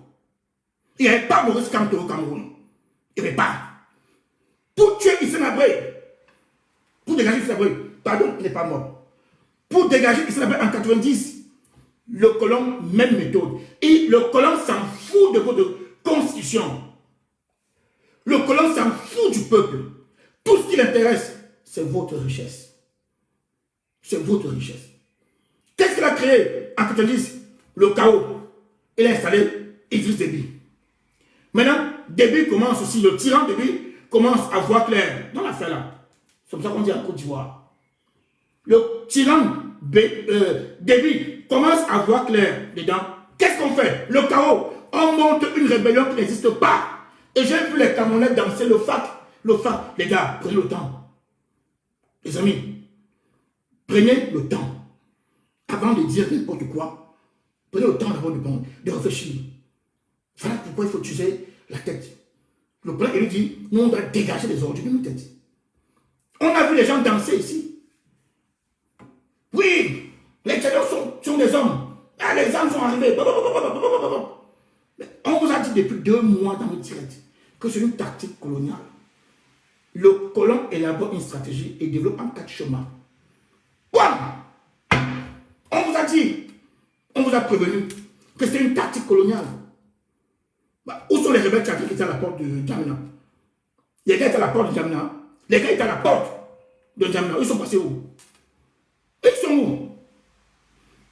Il n'y avait pas Maurice Kamto au Cameroun. Il n'y avait pas. Pour tuer Issa Nabré, pour dégager Issa Nabré, pardon, il n'est pas mort. Pour dégager Issa Nabré en 90, le colon, même méthode. Et le colon s'en fout de votre constitution. Le colon s'en fout du peuple. Tout ce qui l'intéresse, c'est votre richesse. C'est votre richesse. Qu'est-ce qu'il a créé en 90? Le chaos. Il a installé Idriss Déby. Maintenant, Déby commence aussi, le tyran Déby commence à voir clair dans l'affaire là. C'est comme ça qu'on dit en Côte d'Ivoire. Le tyran Déby commence à voir clair dedans. Qu'est-ce qu'on fait? Le chaos. On monte une rébellion qui n'existe pas. Et j'ai vu les Camerounais danser le FAC. Le FAC, les gars, prenez le temps. Les amis, prenez le temps. Avant de dire n'importe quoi, prenez le temps d'abord de réfléchir. Voilà pourquoi il faut utiliser la tête. Le plan, il dit, nous on doit dégager les ordures de nos têtes. On a vu les gens danser ici. Oui, les Tchadiens sont des hommes. Ah, les hommes sont arrivés. Mais on vous a dit depuis 2 mois dans le direct que c'est une tactique coloniale. Le colon élabore une stratégie et développe en 4 chemins. Quoi? On vous a dit, on vous a prévenu que c'est une tactique coloniale. Bah, où sont les rebelles tchadiens qui étaient à la porte de N'Djamena? Les gars étaient à la porte de N'Djamena. Les gars étaient à la porte de N'Djamena. Ils sont passés où? Ils sont où?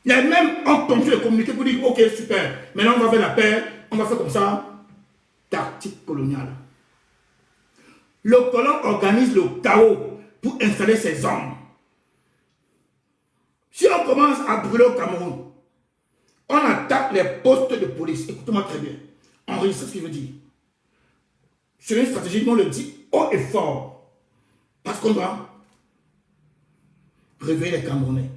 Il y a même un ponctué de communiqué pour dire ok, super, maintenant on va faire la paix, on va faire comme ça. Tactique coloniale. Le colon organise le chaos pour installer ses hommes. Si on commence à brûler au Cameroun, on attaque les postes de police. Écoutez-moi très bien. Enregistre ce qu'il veut dire. C'est une stratégie, on le dit haut et fort. Parce qu'on doit réveiller les Camerounais.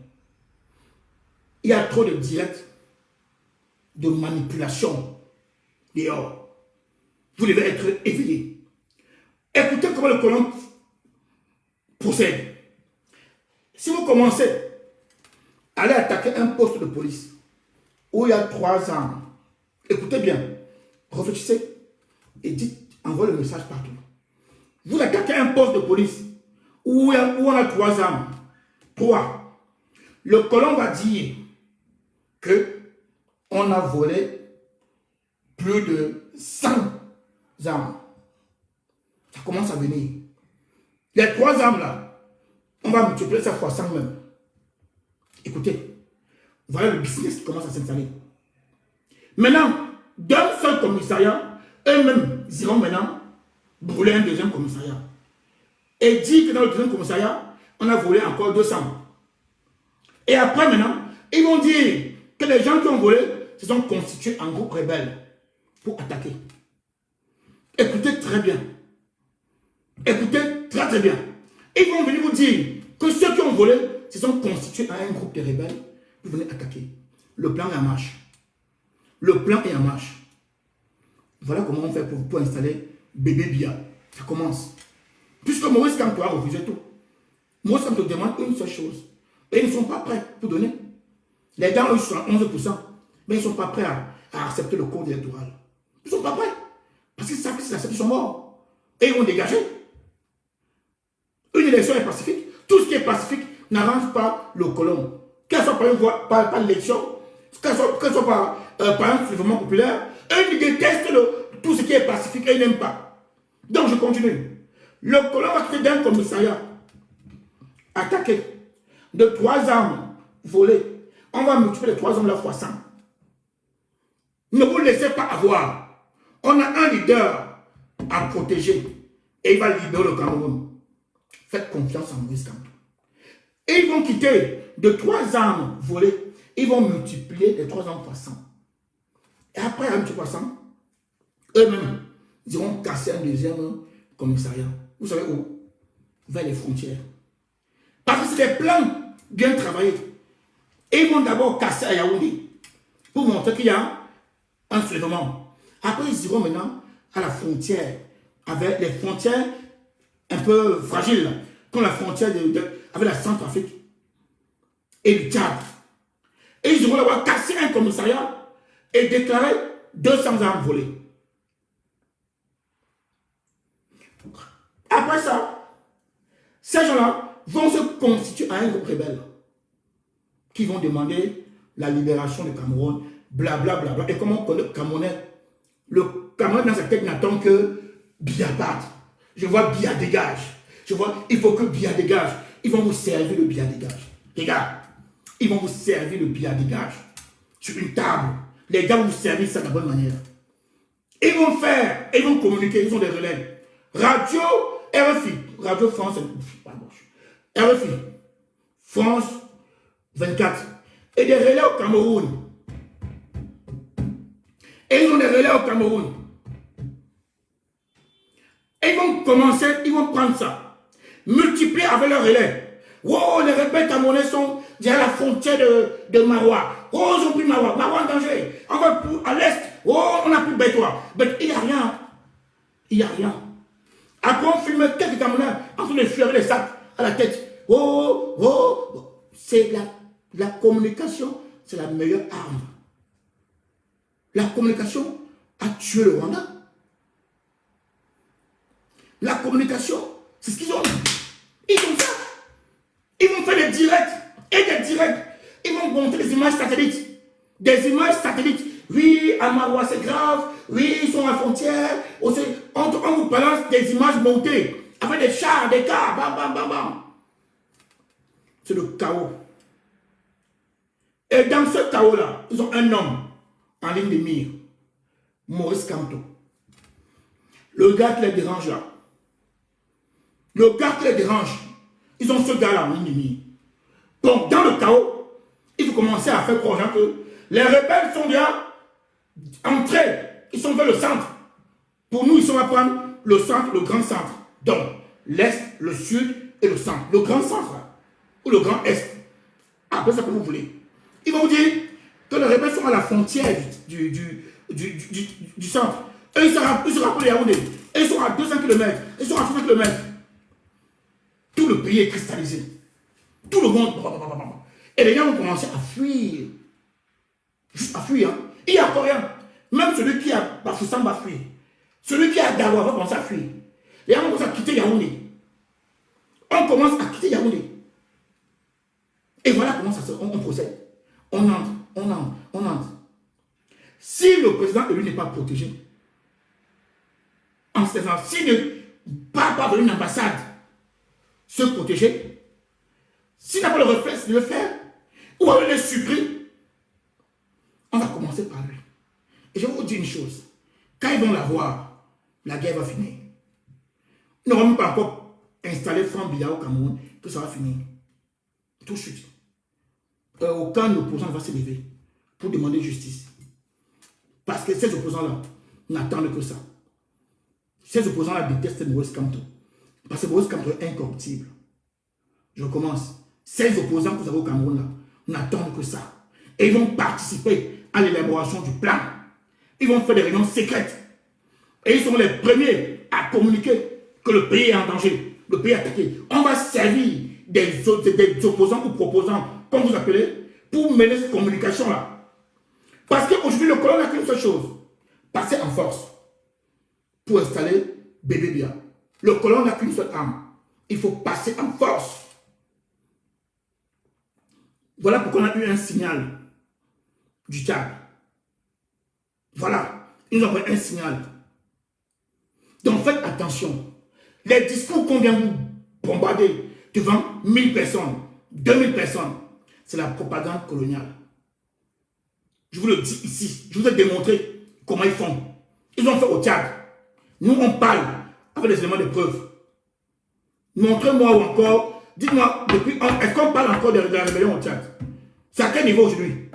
Il y a trop de directs de manipulation dehors. Vous devez être éveillé. Écoutez comment le colon procède. Si vous commencez à aller attaquer un poste de police où il y a 3 armes, écoutez bien, réfléchissez et dites, envoyez le message partout. Vous attaquez un poste de police où on a 3 armes. 3. Le colon va dire que on a volé plus de 100 armes. Ça commence à venir. Les 3 armes là, on va multiplier ça fois 100 même. Écoutez, voilà le business qui commence à s'installer. Maintenant, d'un seul commissariat, eux-mêmes iront maintenant brûler un 2e commissariat. Et dire que dans le 2e commissariat, on a volé encore 200. Et après maintenant, ils vont dire que les gens qui ont volé se sont constitués en groupe rebelle pour attaquer. Écoutez très bien. Écoutez très très bien. Ils vont venir vous dire que ceux qui ont volé se sont constitués en un groupe de rebelles pour venir attaquer. Le plan est en marche. Le plan est en marche. Voilà comment on fait pour installer Bébé Bia. Ça commence. Puisque Maurice Kamto a refusé tout. Maurice Kamto demande une seule chose. Et ils ne sont pas prêts pour donner. Les gars, eux, sont à 11%. Mais ils ne sont pas prêts à accepter le code électoral. Ils ne sont pas prêts. Parce qu'ils savent que si ils sont morts. Et ils vont dégager. Une élection est pacifique. Tout ce qui est pacifique n'arrange pas le colon. Qu'elle soit par l'élection, qu'elle soit par un soulèvement populaire, eux, ils détestent tout ce qui est pacifique et ils n'aiment pas. Donc je continue. Le colon va quitter d'un commissariat attaqué de 3 armes volées. On va multiplier les 3 armes là fois 100. Ne vous laissez pas avoir. On a un leader à protéger et il va libérer le Cameroun. Faites confiance en Maurice Kamto. Et ils vont quitter de 3 armes volées. Ils vont multiplier les 3 armes fois 100. Et après, un petit fois 100, eux-mêmes, ils iront casser un 2e commissariat. Vous savez où? Vers les frontières. Parce que c'est des plans bien travaillés. Et ils vont d'abord casser à Yaoundé pour montrer qu'il y a un soulèvement. Après, ils iront maintenant à la frontière, avec les frontières un peu fragiles, là, comme la frontière avec la Centrafrique et le Tchad. Et ils vont avoir cassé un commissariat et déclaré 200 armes volées. Après ça, ces gens-là vont se constituer à un groupe rebelle qui vont demander la libération du Cameroun, blablabla. Bla, bla, bla. Et comment on connaît le Camerounais? Le Cameroun dans sa tête n'attend que Biya parte. Je vois Biya dégage. Je vois, il faut que Biya dégage. Ils vont vous servir le Biya dégage. Les gars, ils vont vous servir le Biya dégage sur une table. Les gars vont vous servir ça de la bonne manière. Ils vont faire, ils vont communiquer, ils ont des relais. Radio RFI, Radio France, pardon, RFI, France 24. Et des relais au Cameroun. Et ils ont des relais au Cameroun. Et ils vont commencer, ils vont prendre ça, multiplier avec leurs relais. Oh, les rebelles camerounais sont derrière la frontière de Marois. Oh, ils ont pris Marois. Marois en danger. Encore à l'est. Oh, on a pris Bétois. Mais il n'y a rien. Il n'y a rien. Après, on filme quelques Camerounais en train de fuir avec les sacs à la tête. Oh, oh. C'est la communication, c'est la meilleure arme. La communication a tué le Rwanda. La communication, c'est ce qu'ils ont. Ils ont ça. Ils vont faire des directs et des directs. Ils vont montrer des images satellites. Des images satellites. Oui, à Marois, c'est grave. Oui, ils sont à la frontière. On vous balance des images montées avec des chars, des cars. Bam, bam, bam, bam. C'est le chaos. Et dans ce chaos-là, ils ont un homme en ligne de mire. Maurice Kamto. Le gars qui les dérange là. Le gars qui les dérange. Ils ont ce gars-là en ligne de mire. Donc, dans le chaos, il faut commencer à faire croire aux gens que les rebelles sont bien entrés. Ils sont vers le centre. Pour nous, ils sont à prendre le centre, le grand centre. Donc, l'est, le sud et le centre. Le grand centre, là, ou le grand est. Après ça, comme vous voulez. Ils vont vous dire que les rebelles sont à la frontière du centre. Et ils se rappellent Yaoundé. Et ils sont à 200 km. Ils sont à 300 km. Tout le pays est cristallisé. Tout le monde. Et les gens ont commencé à fuir. Juste à fuir. Hein. Il n'y a pas rien. Même celui qui a Bafoussam va fuir. Celui qui a Dawa va commencer à fuir. Les gens vont commencer à quitter Yaoundé. On commence à quitter Yaoundé. Et voilà comment ça se, on procède. On entre. Si le président élu n'est pas protégé, en ce sens, s'il ne part pas vers une ambassade, se protéger, s'il n'a pas le réflexe de le faire, ou alors le supprimer, on va commencer par lui. Et je vais vous dire une chose, quand ils vont l'avoir, la guerre va finir. Ils n'auront même pas encore installé Franck Biya au Cameroun, que ça va finir. Tout de suite. Aucun opposant ne va se lever pour demander justice. Parce que ces opposants-là n'attendent que ça. Ces opposants-là détestent Maurice Kamto. Parce que Maurice Kamto est incorruptible. Je recommence. Ces opposants que vous avez au Cameroun là n'attendent que ça. Et ils vont participer à l'élaboration du plan. Ils vont faire des réunions secrètes. Et ils sont les premiers à communiquer que le pays est en danger. Le pays est attaqué. On va servir des opposants ou proposants, comme vous appelez, pour mener cette communication-là. Parce qu'aujourd'hui, le colon n'a qu'une seule chose. Passer en force pour installer Bébé Biya. Le colon n'a qu'une seule arme. Il faut passer en force. Voilà pourquoi on a eu un signal du Tchad. Voilà. Ils nous ont envoyé un signal. Donc faites attention. Les discours qu'on vient vous bombarder devant 1000 personnes, 2000 personnes, c'est la propagande coloniale. Je vous le dis ici. Je vous ai démontré comment ils font. Ils ont fait au Tchad. Nous, on parle avec des éléments de preuve. Montrez-moi ou encore, dites-moi, depuis, est-ce qu'on parle encore de la rébellion au Tchad? C'est à quel niveau aujourd'hui?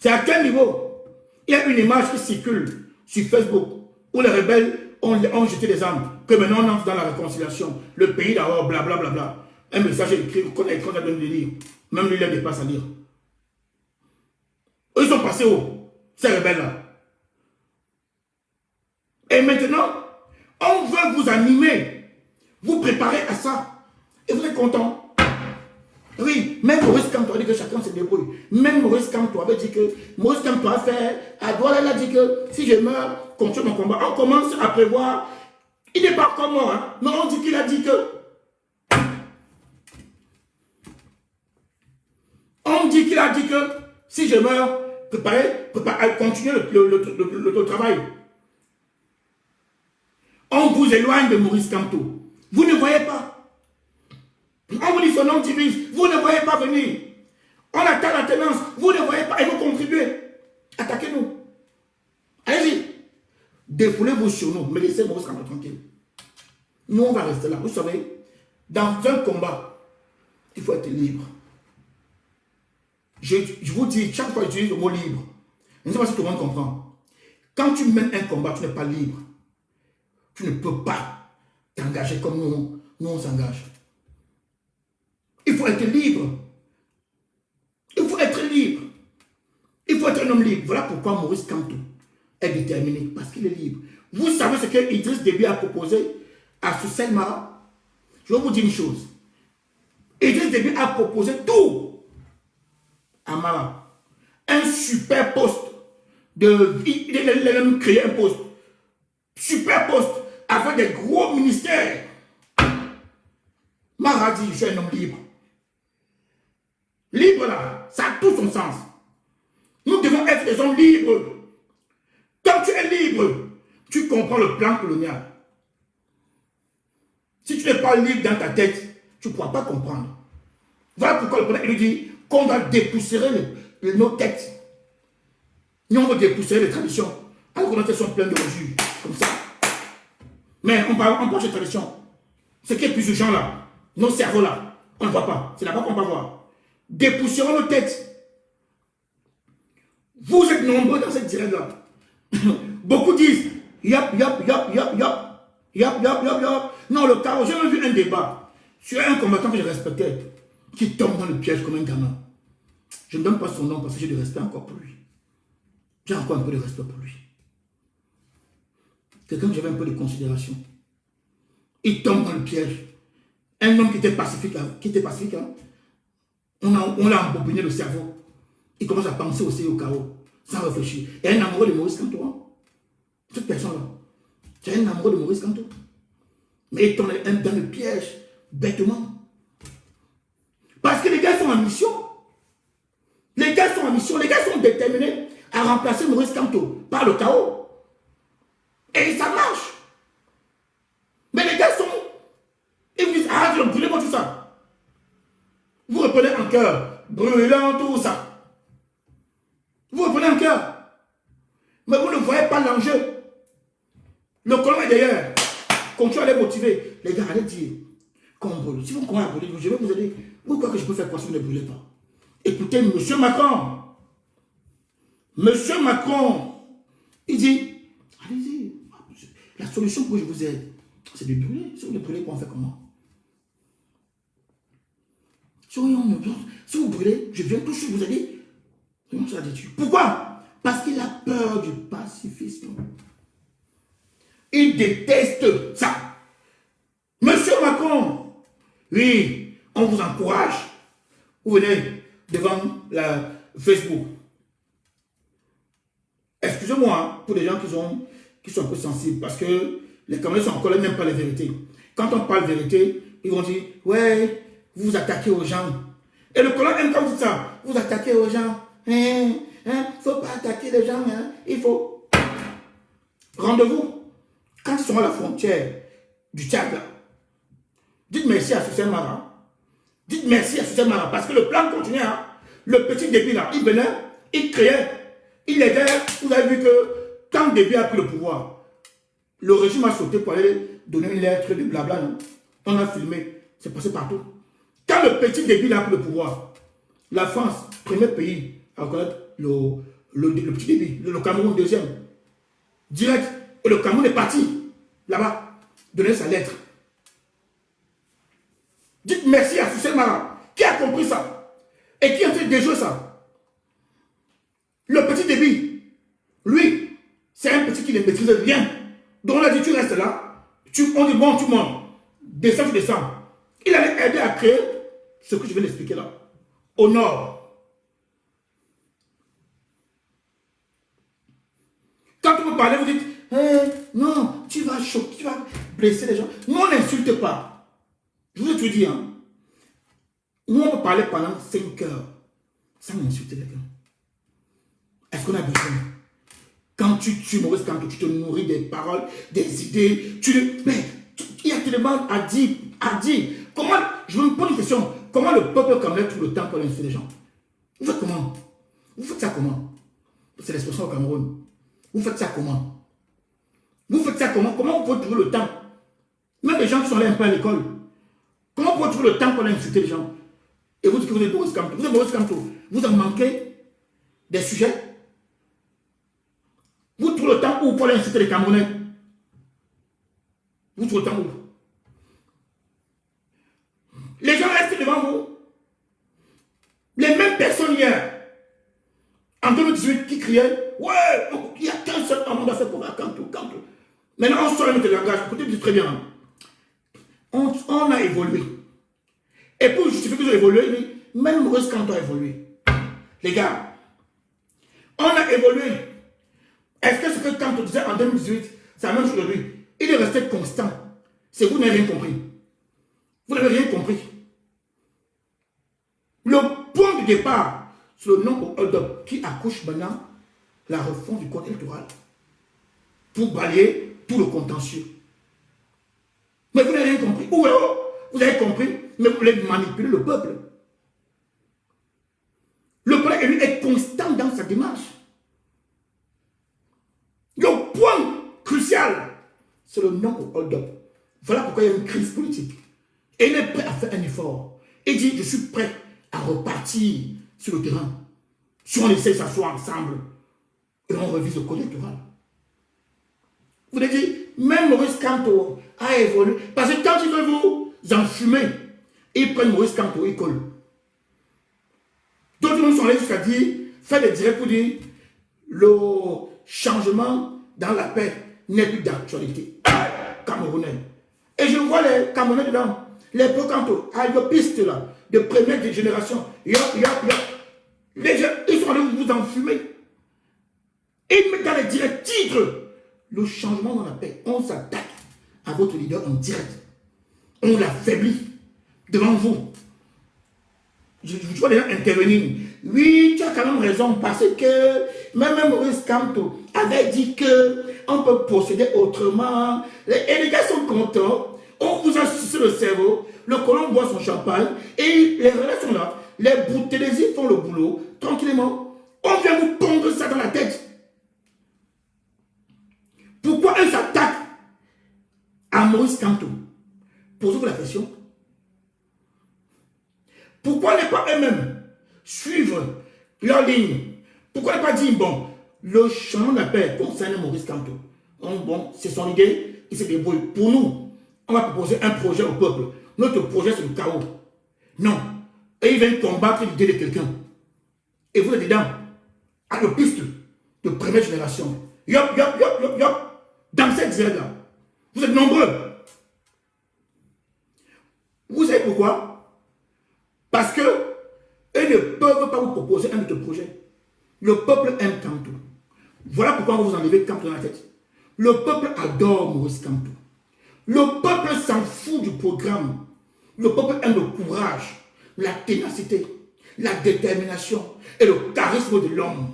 C'est à quel niveau? Il y a une image qui circule sur Facebook où les rebelles ont jeté des armes, que maintenant on entre dans la réconciliation. Le pays d'abord, blablabla. Bla, bla. Un message écrit qu'on a écrit de lire. Même lui, il a des passes à lire. Eux, ils sont passés où? Ces rebelles-là. Et maintenant, on veut vous animer, vous préparer à ça. Et vous êtes content. Oui, même Maurice Kamto a dit que chacun se débrouille. Même Maurice Kamto avait dit que, Maurice Kamto a fait, à Douala, il a dit que si je meurs, continue mon combat. On commence à prévoir. Il n'est pas comme moi, hein. Mais on dit qu'il a dit que. On dit qu'il a dit que si je meurs, préparez, continuez le travail. On vous éloigne de Maurice Kamto. Vous ne voyez pas. On vous dit son nom divise. Vous ne voyez pas venir. On attend la tenance. Vous ne voyez pas. Et vous contribuez. Attaquez-nous. Allez-y. Défoulez-vous sur nous. Mais laissez Maurice Kamto tranquille. Nous, on va rester là. Vous savez, dans un combat, il faut être libre. Je vous dis, chaque fois que j'utilise le mot libre, je ne sais pas si tout le monde comprend. Quand tu mènes un combat, tu n'es pas libre. Tu ne peux pas t'engager comme nous on s'engage. Il faut être libre. Il faut être libre. Il faut être un homme libre. Voilà pourquoi Maurice Kamto est déterminé. Parce qu'il est libre. Vous savez ce que Idriss Déby a proposé à Soussel Mara? Je vais vous dire une chose. Idriss Déby a proposé tout à Mara. Un super poste. Il a même créé un poste. Super poste. Avec des gros ministères. Mara dit, je suis un homme libre. Libre là, ça a tout son sens. Nous devons être des hommes libres. Quand tu es libre, tu comprends le plan colonial. Si tu n'es pas libre dans ta tête, tu ne pourras pas comprendre. Voilà pourquoi le colonial lui dit qu'on va dépoussiérer nos têtes. Nous, on va dépoussiérer les traditions. Alors que nos têtes sont pleines de revues, comme ça. Mais on parle de tradition. Ce qui est plus urgent là, nos cerveaux là, on ne voit pas. C'est là-bas qu'on va voir. Dépoussiérons nos têtes. Vous êtes nombreux dans cette direction-là. Beaucoup disent yop, yop, yop, yop, yop. Yop, yop, yop, yop. Non, le chaos, j'ai même vu un débat sur un combattant que je respectais qui tombe dans le piège comme un gamin. Je ne donne pas son nom parce que j'ai du respect encore pour lui. J'ai encore un peu de respect pour lui. Quelqu'un que j'avais un peu de considération. Il tombe dans le piège. Un homme qui était pacifique, hein. On l'a embobiné le cerveau. Il commence à penser aussi au chaos, sans réfléchir. Et un amoureux de Maurice Kamto, hein. Cette personne-là, c'est un amoureux de Maurice Kamto. Mais il tombe dans le piège, bêtement. Parce que les gars sont en mission. Les gars sont en mission. Les gars sont déterminés à remplacer Maurice Kamto par le chaos. Et ça marche. Mais les gars sont... Ils vous disent, ah, brûlez-moi tout ça. Vous reprenez en cœur, brûlant tout ça. Vous reprenez en cœur. Mais vous ne voyez pas l'enjeu. Le colon est derrière. Continuez à les motiver. Les gars, allez dire qu'on brûle. Si vous commencez à brûler, je vais vous aider. Vous croyez que je peux faire quoi si vous ne brûlez pas? Écoutez, monsieur Macron. Monsieur Macron, il dit, allez-y. La solution pour que je vous aide, c'est de brûler. Si vous ne brûlez pas, on fait comment? Si vous brûlez, je viens tout de suite vous aider. Pourquoi? Parce qu'il a peur du pacifisme. Il déteste ça. Monsieur Macron, oui, on vous encourage. Vous venez devant la Facebook. Excusez-moi hein, pour les gens qui sont un peu sensibles, parce que les Camerounais sont encore là, n'aiment pas la vérité. Quand on parle vérité, ils vont dire, ouais, vous vous attaquez aux gens. Et le colon aime quand vous dites ça. Vous attaquez aux gens. Il ne faut pas attaquer les gens. Hein. Il faut. Rendez-vous. Quand ils sont à la frontière du Tchad, là, dites merci à Soussel Mara. Dites merci à Soussel Mara. Parce que le plan continuait. Hein. Le petit Déby là, il venait, il créait, il aidait. Vous avez vu que quand Déby a pris le pouvoir, le régime a sauté pour aller donner une lettre de blabla. Non? On a filmé. C'est passé partout. Quand le petit Déby a pris le pouvoir, la France, premier pays à reconnaître le petit Déby, le Cameroun deuxième, direct, et le Cameroun est parti là-bas, donner sa lettre. Dites merci à Soussel Mara, qui a compris ça, et qui a fait déjouer ça. Le petit Déby, lui, c'est un petit qui ne maîtrise rien là, on dit, bon, tu montes. Descends, tu descends. Il allait aider à créer ce que je vais l'expliquer là. Au nord. Quand vous parlez, vous dites, non, tu vas choquer, tu vas blesser les gens. Nous, on n'insulte pas. Je vous ai tout dit, hein. Nous, on peut parler pendant 5 heures sans insulter quelqu'un. Est-ce qu'on a besoin? Quand tu tues Maurice Kamto, tu te nourris des paroles, des idées, mais il y a tellement à dire. Comment, je me pose une question, comment le peuple camerounais tout le temps pour insulter les gens? Vous faites comment? Vous faites ça comment? C'est l'expression au Cameroun. Vous faites ça comment? Vous faites ça comment? Comment vous pouvez trouver le temps? Même les gens qui sont allés un peu à l'école. Comment vous pouvez trouver le temps pour insulter les gens? Et vous dites que vous êtes Maurice Kamto. Vous êtes Maurice Kamto. Vous en manquez des sujets? Vous trouvez le temps où pour insulter les Camerounais? Vous trouvez le temps où? Les gens restent devant vous. Les mêmes personnes hier, en 2018, qui criaient, ouais, il n'y a qu'un seul homme, on a fait pour Kamto. Maintenant, on sort notre langage. Écoutez, c'est très bien. Hein. On a évolué. Et pour justifier qu'ils ont évolué, même Maurice Kamto a évolué. Les gars, on a évolué. Est-ce que ce que Kamto disait en 2018, c'est la même chose aujourd'hui? Il est resté constant. C'est vous n'avez rien compris. Vous n'avez rien compris. Le point de départ, c'est le nom au hold-up qui accouche maintenant la refonte du code électoral pour balayer tout le contentieux. Mais vous n'avez rien compris. Ou alors, vous avez compris, mais vous voulez manipuler le peuple. Le peuple lui est constant dans sa démarche. Le point crucial, c'est le nom au hold-up. Voilà pourquoi il y a une crise politique. Et il est prêt à faire un effort. Il dit, je suis prêt à repartir sur le terrain. Si on essaie de s'asseoir ensemble et on revise le code électoral. Vous avez dit, même Maurice Kamto a évolué. Parce que quand ils veulent vous enfumer, ils prennent Maurice Kamto, ils collent. D'autres gens sont allés jusqu'à dire, faire des directs pour dire, le changement dans la paix n'est plus d'actualité. Camerounais. Et je vois les Camerounais dedans, les pro-Kamto, les pistes là, de première génération. Les gens, ils sont allés vous enfumer. Ils mettent dans les directs titres le changement dans la paix. On s'attaque à votre leader en direct. On l'affaiblit devant vous. Je vois les gens intervenir. Oui, tu as quand même raison parce que même Maurice Kamto avait dit qu'on peut procéder autrement. Et les gars sont contents. On vous a sucé le cerveau. Le colon boit son champagne. Et les relais sont là. Les bouteilles font le boulot tranquillement. On vient vous pondre ça dans la tête. Pourquoi elle s'attaque à Maurice Kamto? Posez-vous la question. Pourquoi ne pas eux-mêmes suivre leur ligne? Pourquoi ne pas dire, bon, le changement de la paix concerne Maurice Kamto? Bon, c'est son idée, il se débrouille. Pour nous, on va proposer un projet au peuple. Notre projet, c'est le chaos. Non. Et ils viennent combattre l'idée de quelqu'un. Et vous êtes dedans, à la piste de première génération. Yop. Dans cette zone-là. Vous êtes nombreux. Vous savez pourquoi? Parce que eux ne peuvent pas vous proposer un autre projet. Le peuple aime Kamto. Voilà pourquoi on va vous enlever Kamto dans la tête. Le peuple adore Maurice Kamto. Le peuple s'en fout du programme. Le peuple aime le courage, la ténacité, la détermination et le charisme de l'homme.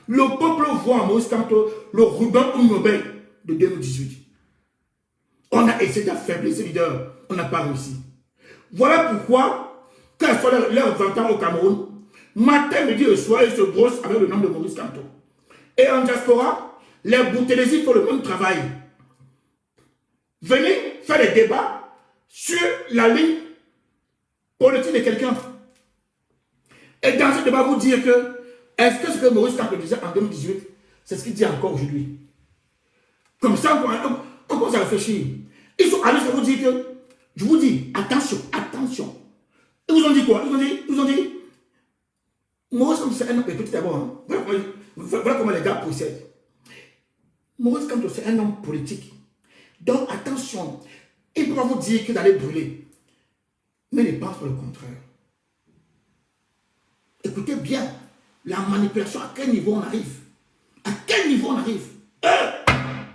Le peuple voit en Maurice Kamto le ruban ou Nobel de 2018. On a essayé d'affaiblir ces leaders. On n'a pas réussi. Voilà pourquoi, quand ils sont leurs 20 ans au Cameroun, matin, midi et soir, ils se brossent avec le nom de Maurice Kamto. Et en diaspora, les bouteilles font le même travail. Venez faire des débats sur la ligne politique de quelqu'un. Et dans ce débat, vous dire que est-ce que ce que Maurice Kamto disait en 2018, c'est ce qu'il dit encore aujourd'hui? Comme ça, on commence à réfléchir. Ils sont allés vous dire que, je vous dis, attention. Ils vous ont dit quoi? Ils vous ont dit, Maurice Kamto, c'est un homme, écoutez d'abord, hein. Voilà comment les gars procèdent. Maurice Kamto, c'est un homme politique Donc attention, il ne peut pas vous dire que d'aller brûler. Mais ne pense pas le contraire. Écoutez bien, la manipulation, à quel niveau on arrive? À quel niveau on arrive?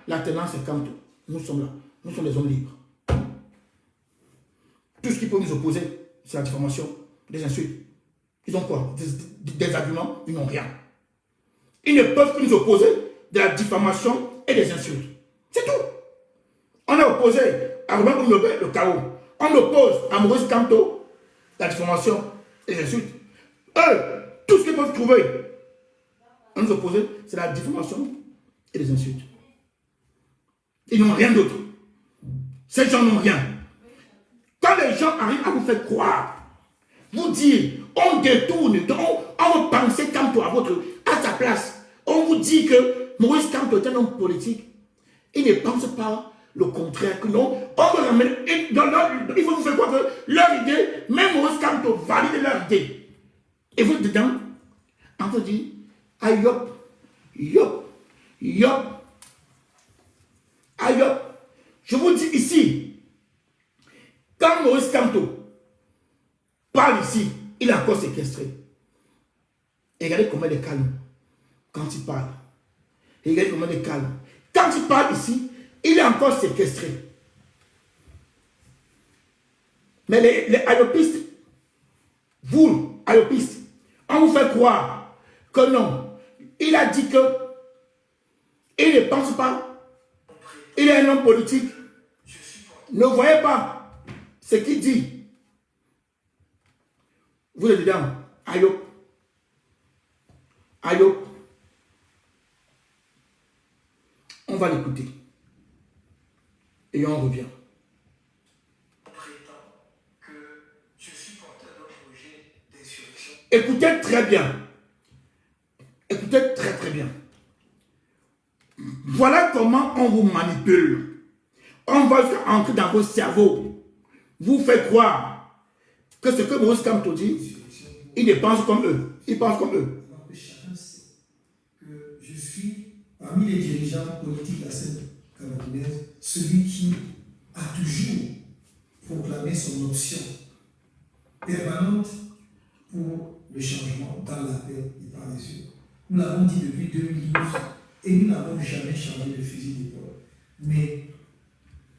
La tenance est comme tout. Nous sommes là. Nous sommes des hommes libres. Tout ce qui peut nous opposer, c'est la diffamation, des insultes. Ils ont quoi? Des arguments? Ils n'ont rien. Ils ne peuvent que nous opposer de la diffamation et des insultes. C'est tout. On est opposé à Robert Bounobé, le chaos. On oppose à Maurice Kamto la diffamation et les insultes. Eux, tout ce qu'ils peuvent trouver à nous opposer, c'est la diffamation et les insultes. Ils n'ont rien d'autre. Ces gens n'ont rien. Quand les gens arrivent à vous faire croire, vous dire, on détourne, on va penser Kamto à sa place. On vous dit que Maurice Kamto est un homme politique. Il ne pense pas le contraire, que non. On me ramène, il faut vous faire croire que leur idée, même Maurice Kamto valide leur idée. Et vous dedans, on vous dit, ah yop, yop, yop, ah yop. Je vous dis ici, quand Maurice Kamto parle ici, il est encore séquestré. Et regardez comment il est calme quand il parle. Et regardez comment il est calme. Quand il parle ici, il est encore séquestré. Mais les ayopistes, vous, ayopistes, on vous fait croire que non. Il a dit que il ne pense pas. Il est un homme politique. Ne voyez pas ce qu'il dit. Vous êtes dedans. Ayop. Ayop. On va l'écouter. Et on revient. Écoutez très bien. Écoutez très très bien. Voilà comment on vous manipule. On va entrer dans vos cerveaux. Vous fait croire que ce que Maurice Kamto dit, il ne pense comme eux. Il pense comme eux. Chacun sait que je suis, parmi les dirigeants politiques de la scène camerounaise, celui qui a toujours proclamé son option permanente pour le changement dans la paix et par les yeux. Nous l'avons dit depuis 2012 et nous n'avons jamais changé de fusil d'épaule. Mais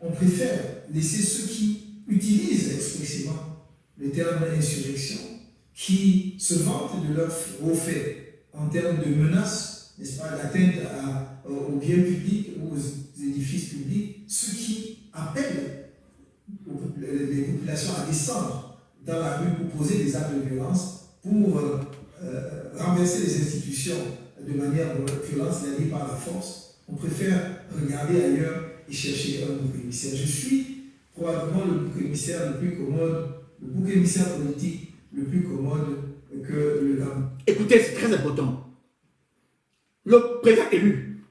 on préfère laisser ceux qui utilisent expressément le terme insurrection, qui se vantent de leurs hauts faits en termes de menaces, n'est-ce pas, d'atteinte aux biens publics, aux édifices publics, ceux qui appellent les populations à descendre dans la rue pour poser des actes de violence, pour renverser les institutions de manière violente, c'est-à-dire par la force. On préfère regarder ailleurs et chercher un bouc émissaire. Je suis probablement le bouc émissaire le plus commode, le bouc émissaire politique le plus commode que le Gabon. Écoutez, c'est très important. Le président élu,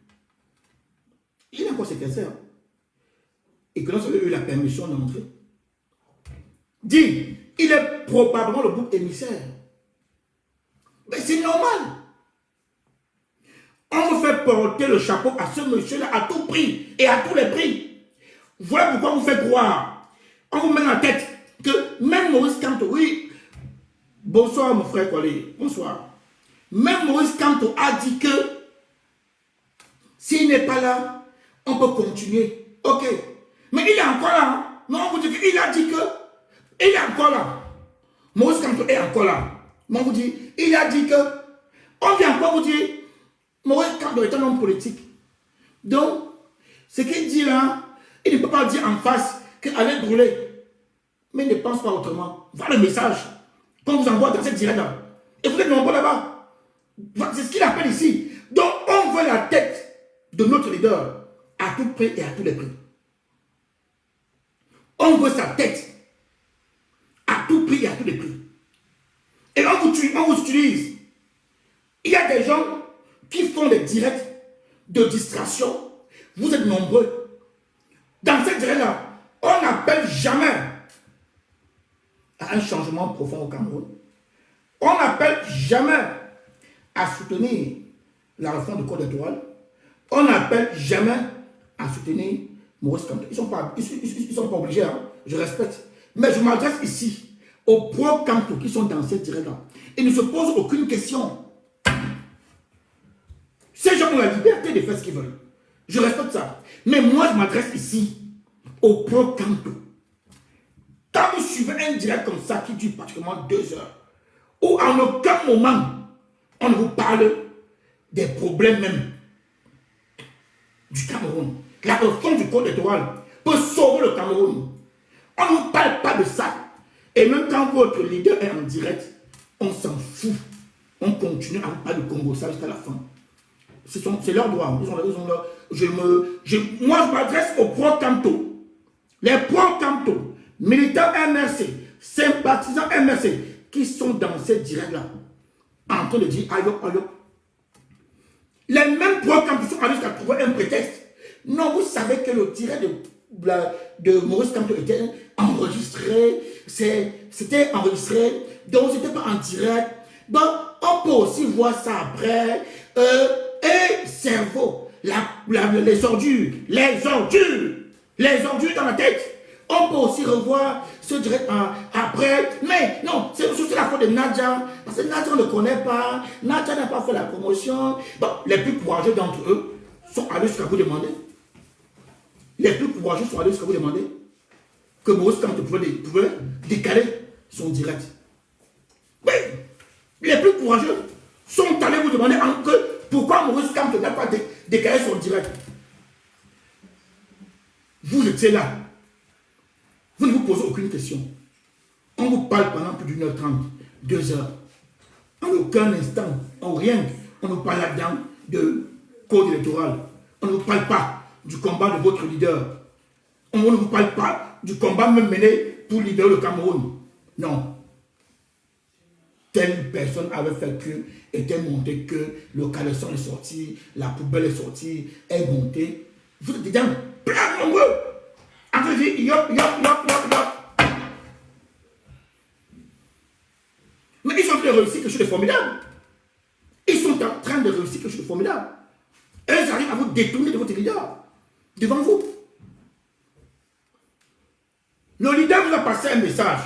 il est encore séquestré. Et que lorsqu'il a eu la permission d'entrer, dit, il est probablement le bouc émissaire. Mais c'est normal. On vous fait porter le chapeau à ce monsieur-là à tout prix et à tous les prix. Voilà pourquoi on vous fait croire. On vous met en tête que même Maurice Kamto, oui, bonsoir mon frère Kolé, bonsoir. Même Maurice Kamto a dit que s'il n'est pas là, on peut continuer. Ok. Mais il est encore là. Hein? Non, on vous dit qu'il a dit que il est encore là. Maurice Kamto est encore là. Mais on vous dit, il a dit que on vient encore vous dire Maurice Kamto est un homme politique. Donc, ce qu'il dit là, il ne peut pas dire en face qu'il allait brûler. Mais il ne pense pas autrement. Voilà le message qu'on vous envoie dans cette direct-là. Et vous êtes nombreux là-bas. C'est ce qu'il appelle ici. Donc, on veut la tête de notre leader à tout prix et à tous les prix. On veut sa tête à tout prix et à tous les prix. Et on vous utilise. Il y a des gens qui font des directs de distraction. Vous êtes nombreux. Dans cette direct-là, on n'appelle jamais à un changement profond au Cameroun. On n'appelle jamais à soutenir la réforme du code électoral. On n'appelle jamais à soutenir Maurice Kamto. Ils ne sont pas obligés, hein. Je respecte. Mais je m'adresse ici aux pro-Kamto qui sont dans cette direction-là. Ils ne se posent aucune question. Ces gens ont la liberté de faire ce qu'ils veulent. Je respecte ça. Mais moi, je m'adresse ici aux pro-Kamto. Quand vous suivez un direct comme ça qui dure pratiquement 2 heures, où en aucun moment on ne vous parle des problèmes même du Cameroun. La réforme du code électoral peut sauver le Cameroun. On ne vous parle pas de ça. Et même quand votre leader est en direct, on s'en fout. On continue à vous parler de Congo, ça jusqu'à la fin. C'est leur droit. Moi, je m'adresse aux pro-Kamto. Les pro-Kamto, militants MRC, sympathisants MRC, qui sont dans cette direct-là, en train de dire aïe, aïe. Les mêmes pro-Kamto sont allés jusqu'à trouver un prétexte. Non, vous savez que le direct de Maurice Kamto était enregistré. C'était enregistré. Donc, ce n'était pas en direct. Bon, on peut aussi voir ça après. Et cerveau, les ordures dans la tête. On peut aussi revoir ce direct après. Mais non, c'est la faute de Nadia. Parce que Nadia, on ne le connaît pas. Nadia n'a pas fait la promotion. Bon, les plus courageux d'entre eux sont allés jusqu'à vous demander. Les plus courageux sont allés jusqu'à vous demander que Maurice Kamto pouvait décaler son direct. Oui, les plus courageux sont allés vous demander pourquoi Maurice Kamto n'a pas décalé son direct. Vous étiez là. Vous ne vous posez aucune question. On vous parle pendant plus d'1h30, 2 heures. En aucun instant, en rien, on nous parle là-dedans de code électoral. On ne vous parle pas du combat de votre leader. On ne vous parle pas du combat même mené pour libérer le Cameroun. Non. Telle personne avait fait que, était montée que le caleçon est sorti, la poubelle est sortie, est montée. Vous êtes dedans, plein nombreux. En train de dire, yop. Mais ils sont en train de réussir quelque chose de formidable. Ils sont en train de réussir quelque chose de formidable. Et ils arrivent à vous détourner de votre leader. Devant vous. Le leader vous a passé un message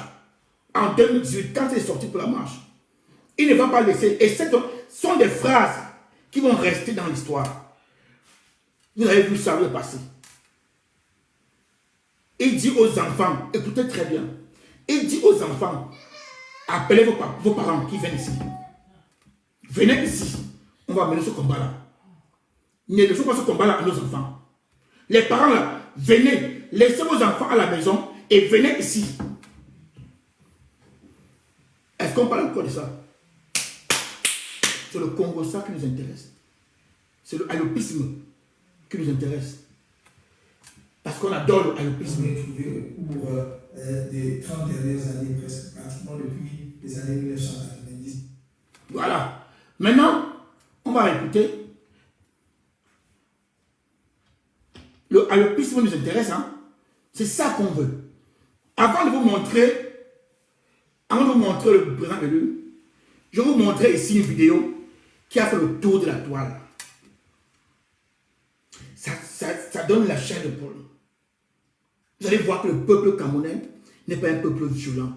en 2018 quand il est sorti pour la marche. Il ne va pas laisser. Et ce sont des phrases qui vont rester dans l'histoire. Vous avez vu ça le passé. Il dit aux enfants, écoutez très bien, il dit aux enfants, appelez vos parents qui viennent ici. Venez ici, on va mener ce combat-là. Ne laissons pas ce combat-là à nos enfants. Les parents là, venez, laissez vos enfants à la maison et venez ici. Est-ce qu'on parle encore de ça? C'est le Congo ça qui nous intéresse. C'est le allopisme qui nous intéresse. Parce qu'on adore le allopisme. Pour les 30 dernières années, presque pratiquement depuis les années 1990. Voilà. Maintenant, on va écouter. Le allopisme nous intéresse, hein? C'est ça qu'on veut. Avant de vous montrer le président élu, je vais vous montrer ici une vidéo qui a fait le tour de la toile. Ça donne la chair de poule. Vous allez voir que le peuple camerounais n'est pas un peuple violent.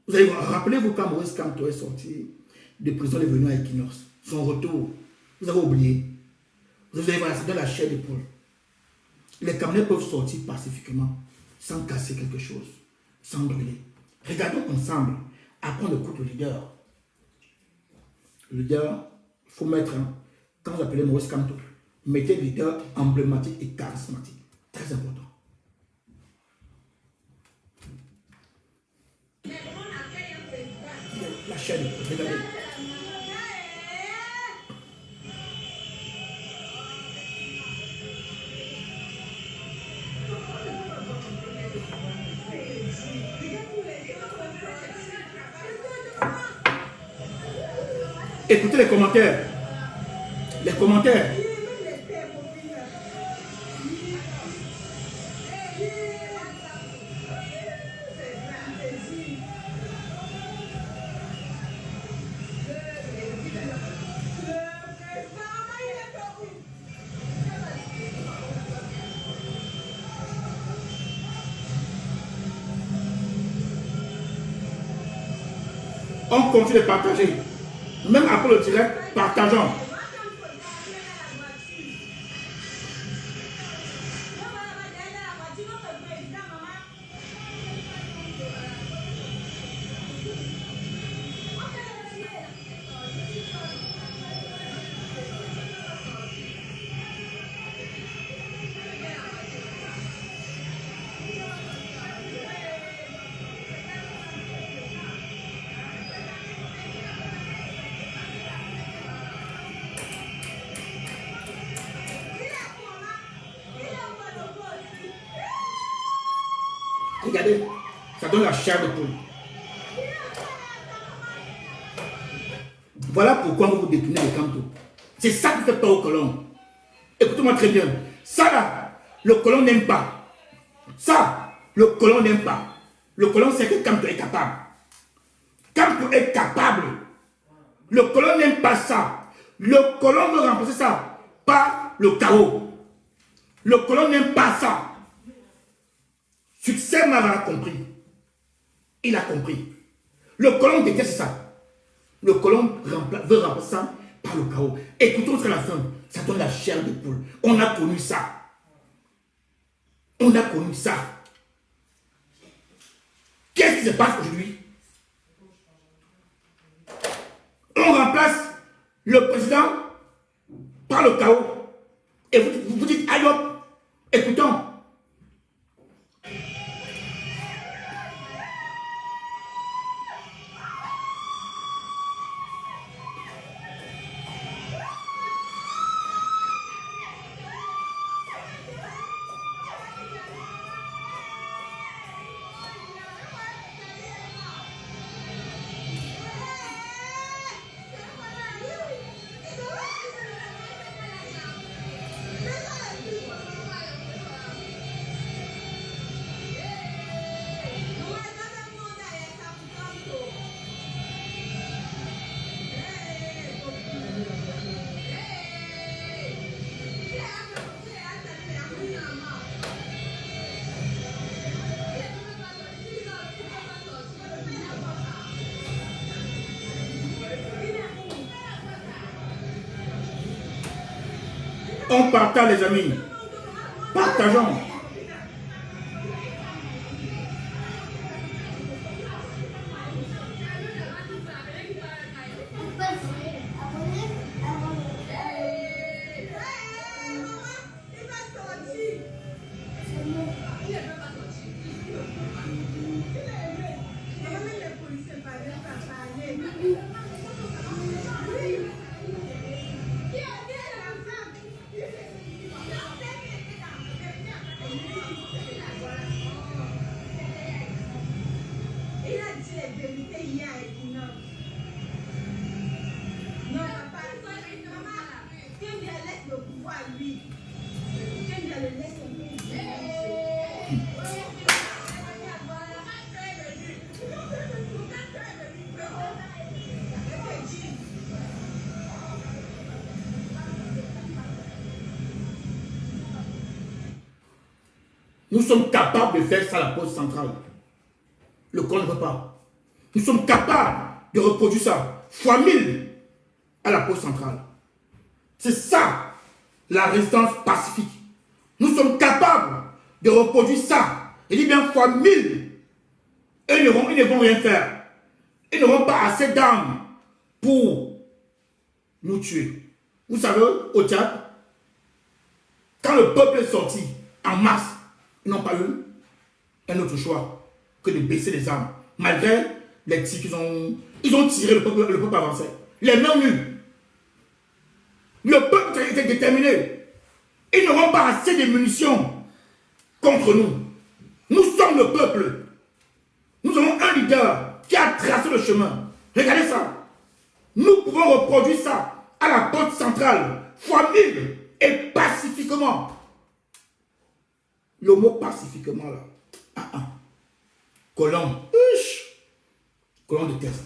Vous allez voir, rappelez-vous quand Maurice Kamto est sorti de prison, est venu à Equinox. Son retour, vous avez oublié. Vous allez voir, ça donne la chair de poule. Les Camerounais peuvent sortir pacifiquement, sans casser quelque chose, sans brûler. Regardons ensemble, après on écoute le leader. Le leader, il faut mettre, quand vous appelez Maurice Kamto, mettez le leader emblématique et charismatique. Très important. La chaîne, regardez. Écoutez les commentaires. Les commentaires. On continue de partager. Même après le direct, partageons. Regardez, ça donne la chair de poule. Voilà pourquoi vous déclinez le canto. C'est ça qui fait peur au colon. Écoutez-moi très bien. Ça là, le colon n'aime pas. Ça, le colon n'aime pas. Le colon sait que Kanto est capable. Kanto est capable. Le colon n'aime pas ça. Le colon veut remplacer ça par le chaos. Le colon n'aime pas ça. Succès Mara a compris. Il a compris. Le colon déteste ça. Le colon veut remplacer ça par le chaos. Écoutons jusqu'à la fin. Ça donne la chair de poule. On a connu ça. On a connu ça. Qu'est-ce qui se passe aujourd'hui? On remplace le président par le chaos. Et vous dites, aïe hop, écoutons. On partage les amis. Partageons. Nous sommes capables de faire ça à la poste centrale. Le corps ne veut pas. Nous sommes capables de reproduire ça fois 1000 à la poste centrale. C'est ça la résistance pacifique. Nous sommes capables de reproduire ça. Et dit bien fois 1000. Et ils ne vont rien faire. Ils n'auront pas assez d'armes pour nous tuer. Vous savez, au Tchad, quand le peuple est sorti en masse, ils n'ont pas eu un autre choix que de baisser les armes. Malgré les tirs qu'ils ont... Ils ont tiré, le peuple avançait. Les mains nues. Le peuple était déterminé. Ils n'auront pas assez de munitions contre nous. Nous sommes le peuple. Nous avons un leader qui a tracé le chemin. Regardez ça. Nous pouvons reproduire ça à la porte centrale, fois 1000 et pacifiquement. Le mot pacifiquement là. Colomb. Colomb déteste.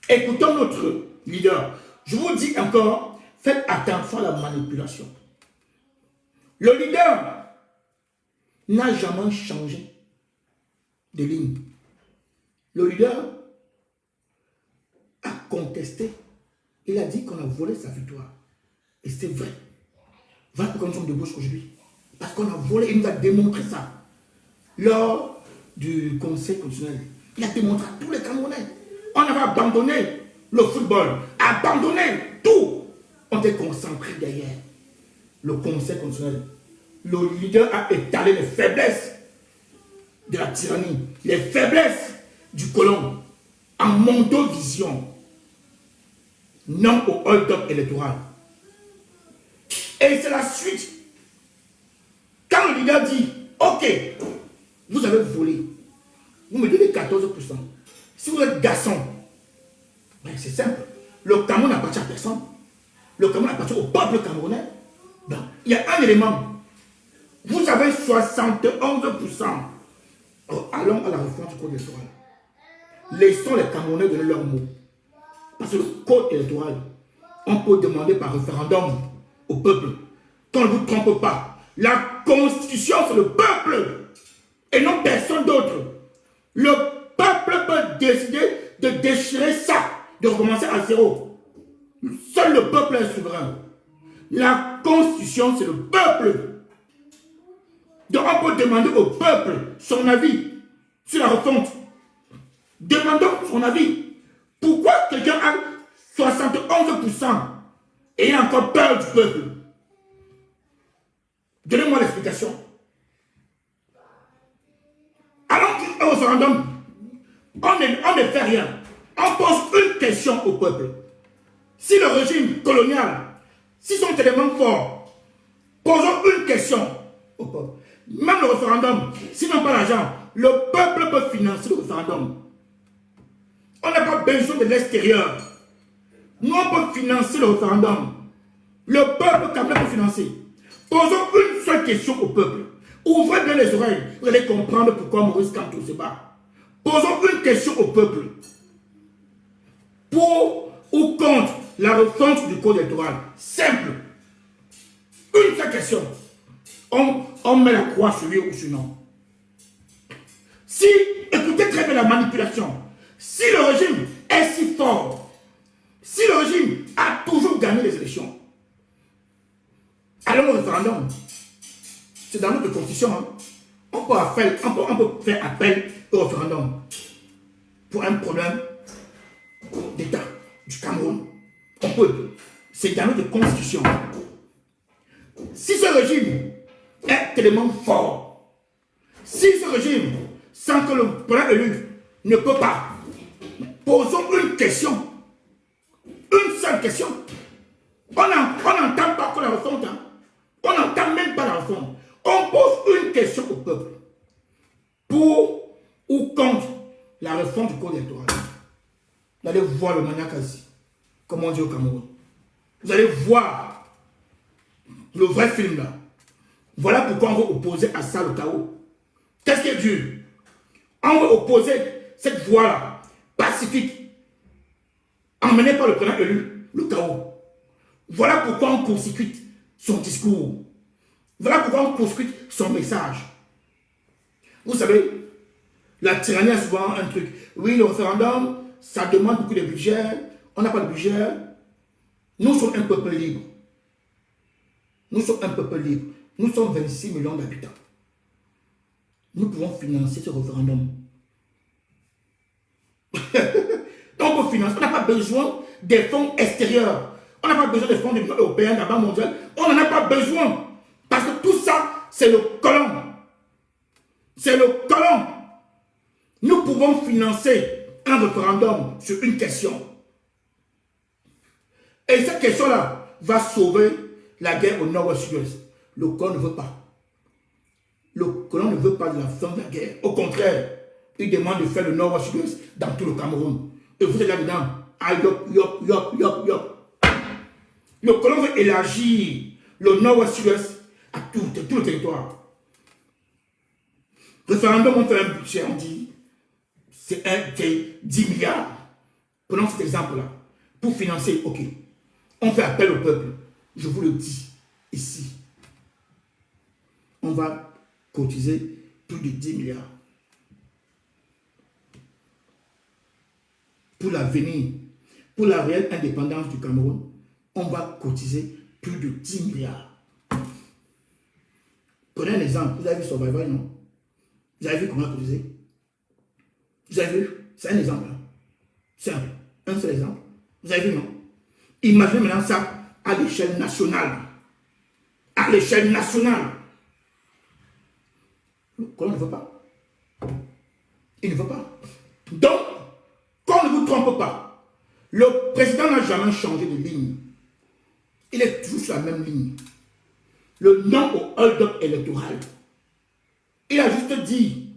Écoutons notre leader. Je vous dis encore, faites attention à la manipulation. Le leader n'a jamais changé de ligne. Le leader contesté. Il a dit qu'on a volé sa victoire. Et c'est vrai. Voilà pourquoi nous sommes debout aujourd'hui. Parce qu'on a volé, il nous a démontré ça. Lors du Conseil constitutionnel, il a démontré à tous les Camerounais. On avait abandonné le football, abandonné tout. On était concentré derrière le Conseil constitutionnel. Le leader a étalé les faiblesses de la tyrannie, les faiblesses du colon, en mondo-vision, non au hold-up électoral. Et c'est la suite. Quand le leader dit, ok, vous avez volé, vous me donnez 14%. Si vous êtes garçon, ben c'est simple. Le Cameroun n'appartient à personne. Le Cameroun appartient au peuple camerounais. Donc, il y a un élément. Vous avez 71%. Alors, allons à la réforme du code électoral. Laissons les Camerounais donner leurs mots. Parce que le code électoral, on peut demander par référendum au peuple. Qu'on ne vous trompe pas. La constitution, c'est le peuple. Et non personne d'autre. Le peuple peut décider de déchirer ça, de recommencer à zéro. Seul le peuple est souverain. La constitution, c'est le peuple. Donc on peut demander au peuple son avis sur la refonte. Demandons son avis. Pourquoi quelqu'un a 71% et il a encore peur du peuple? Donnez-moi l'explication. Alors qu'au référendum, on ne fait rien. On pose une question au peuple. Si le régime colonial, si sont tellement forts, posons une question au peuple. Même le référendum, s'ils n'ont pas l'argent, le peuple peut financer le référendum. On n'a pas besoin de l'extérieur. Nous, on peut financer le référendum. Le peuple peut financer. Posons une seule question au peuple. Ouvrez bien les oreilles. Vous allez comprendre pourquoi Maurice Kamto se bat. Posons une question au peuple. Pour ou contre la refonte du code électoral. Simple. Une seule question. On met la croix sur lui ou sur non. Si, écoutez très bien la manipulation. Si le régime est si fort, si le régime a toujours gagné les élections, allons au référendum. C'est dans notre constitution. Hein. On peut faire appel au référendum pour un problème d'État du Cameroun. On peut. C'est dans notre constitution. Si ce régime est tellement fort, si ce régime, sans que le président élu ne peut pas, posons une question, une seule question. On n'entend pas que la refonte. Hein. On n'entend même pas la refonte. On pose une question au peuple. Pour ou contre la réforme du code électoral. Vous allez voir le maniaque, comme on dit au Cameroun. Vous allez voir le vrai film là. Voilà pourquoi on va opposer à ça le chaos. Qu'est-ce qui est dur? On va opposer cette voie-là, pacifique, emmenée par le président élu, le chaos. Voilà pourquoi on consécute son discours. Voilà pourquoi on consécute son message. Vous savez, la tyrannie a souvent un truc. Oui, le référendum, ça demande beaucoup de budget. On n'a pas de budget. Nous sommes un peuple libre. Nous sommes un peuple libre. Nous sommes 26 millions d'habitants. Nous pouvons financer ce référendum. Donc, on peut financer. On n'a pas besoin des fonds extérieurs. On n'a pas besoin des fonds de l'Union européenne, de la Banque mondiale. On n'en a pas besoin. Parce que tout ça, c'est le colon. C'est le colon. Nous pouvons financer un référendum sur une question. Et cette question-là va sauver la guerre au nord-ouest. Le colon ne veut pas. Le colon ne veut pas de la fin de la guerre. Au contraire, il demande de faire le nord-ouest dans tout le Cameroun. Et vous êtes là-dedans. Ah, yop, yop, yop, yop, yop. Le colon veut élargir le nord-ouest à tout le territoire. Référendum, on fait un budget, on dit, c'est 10 milliards. Prenons cet exemple-là. Pour financer, ok. On fait appel au peuple. Je vous le dis, ici. On va cotiser plus de 10 milliards. Pour l'avenir. pour la réelle indépendance du Cameroun, on va cotiser plus de 10 milliards. Prenez un exemple. Vous avez vu Survivor, non? Vous avez vu comment cotiser? Vous avez vu? C'est un exemple. Hein? Simple. Un seul exemple. Vous avez vu, non? Imaginez maintenant ça à l'échelle nationale. À l'échelle nationale. Le colon ne veut pas. Il ne veut pas. Donc, qu'on ne vous trompe pas, le président n'a jamais changé de ligne. Il est toujours sur la même ligne. Le non au hold-up électoral. Il a juste dit,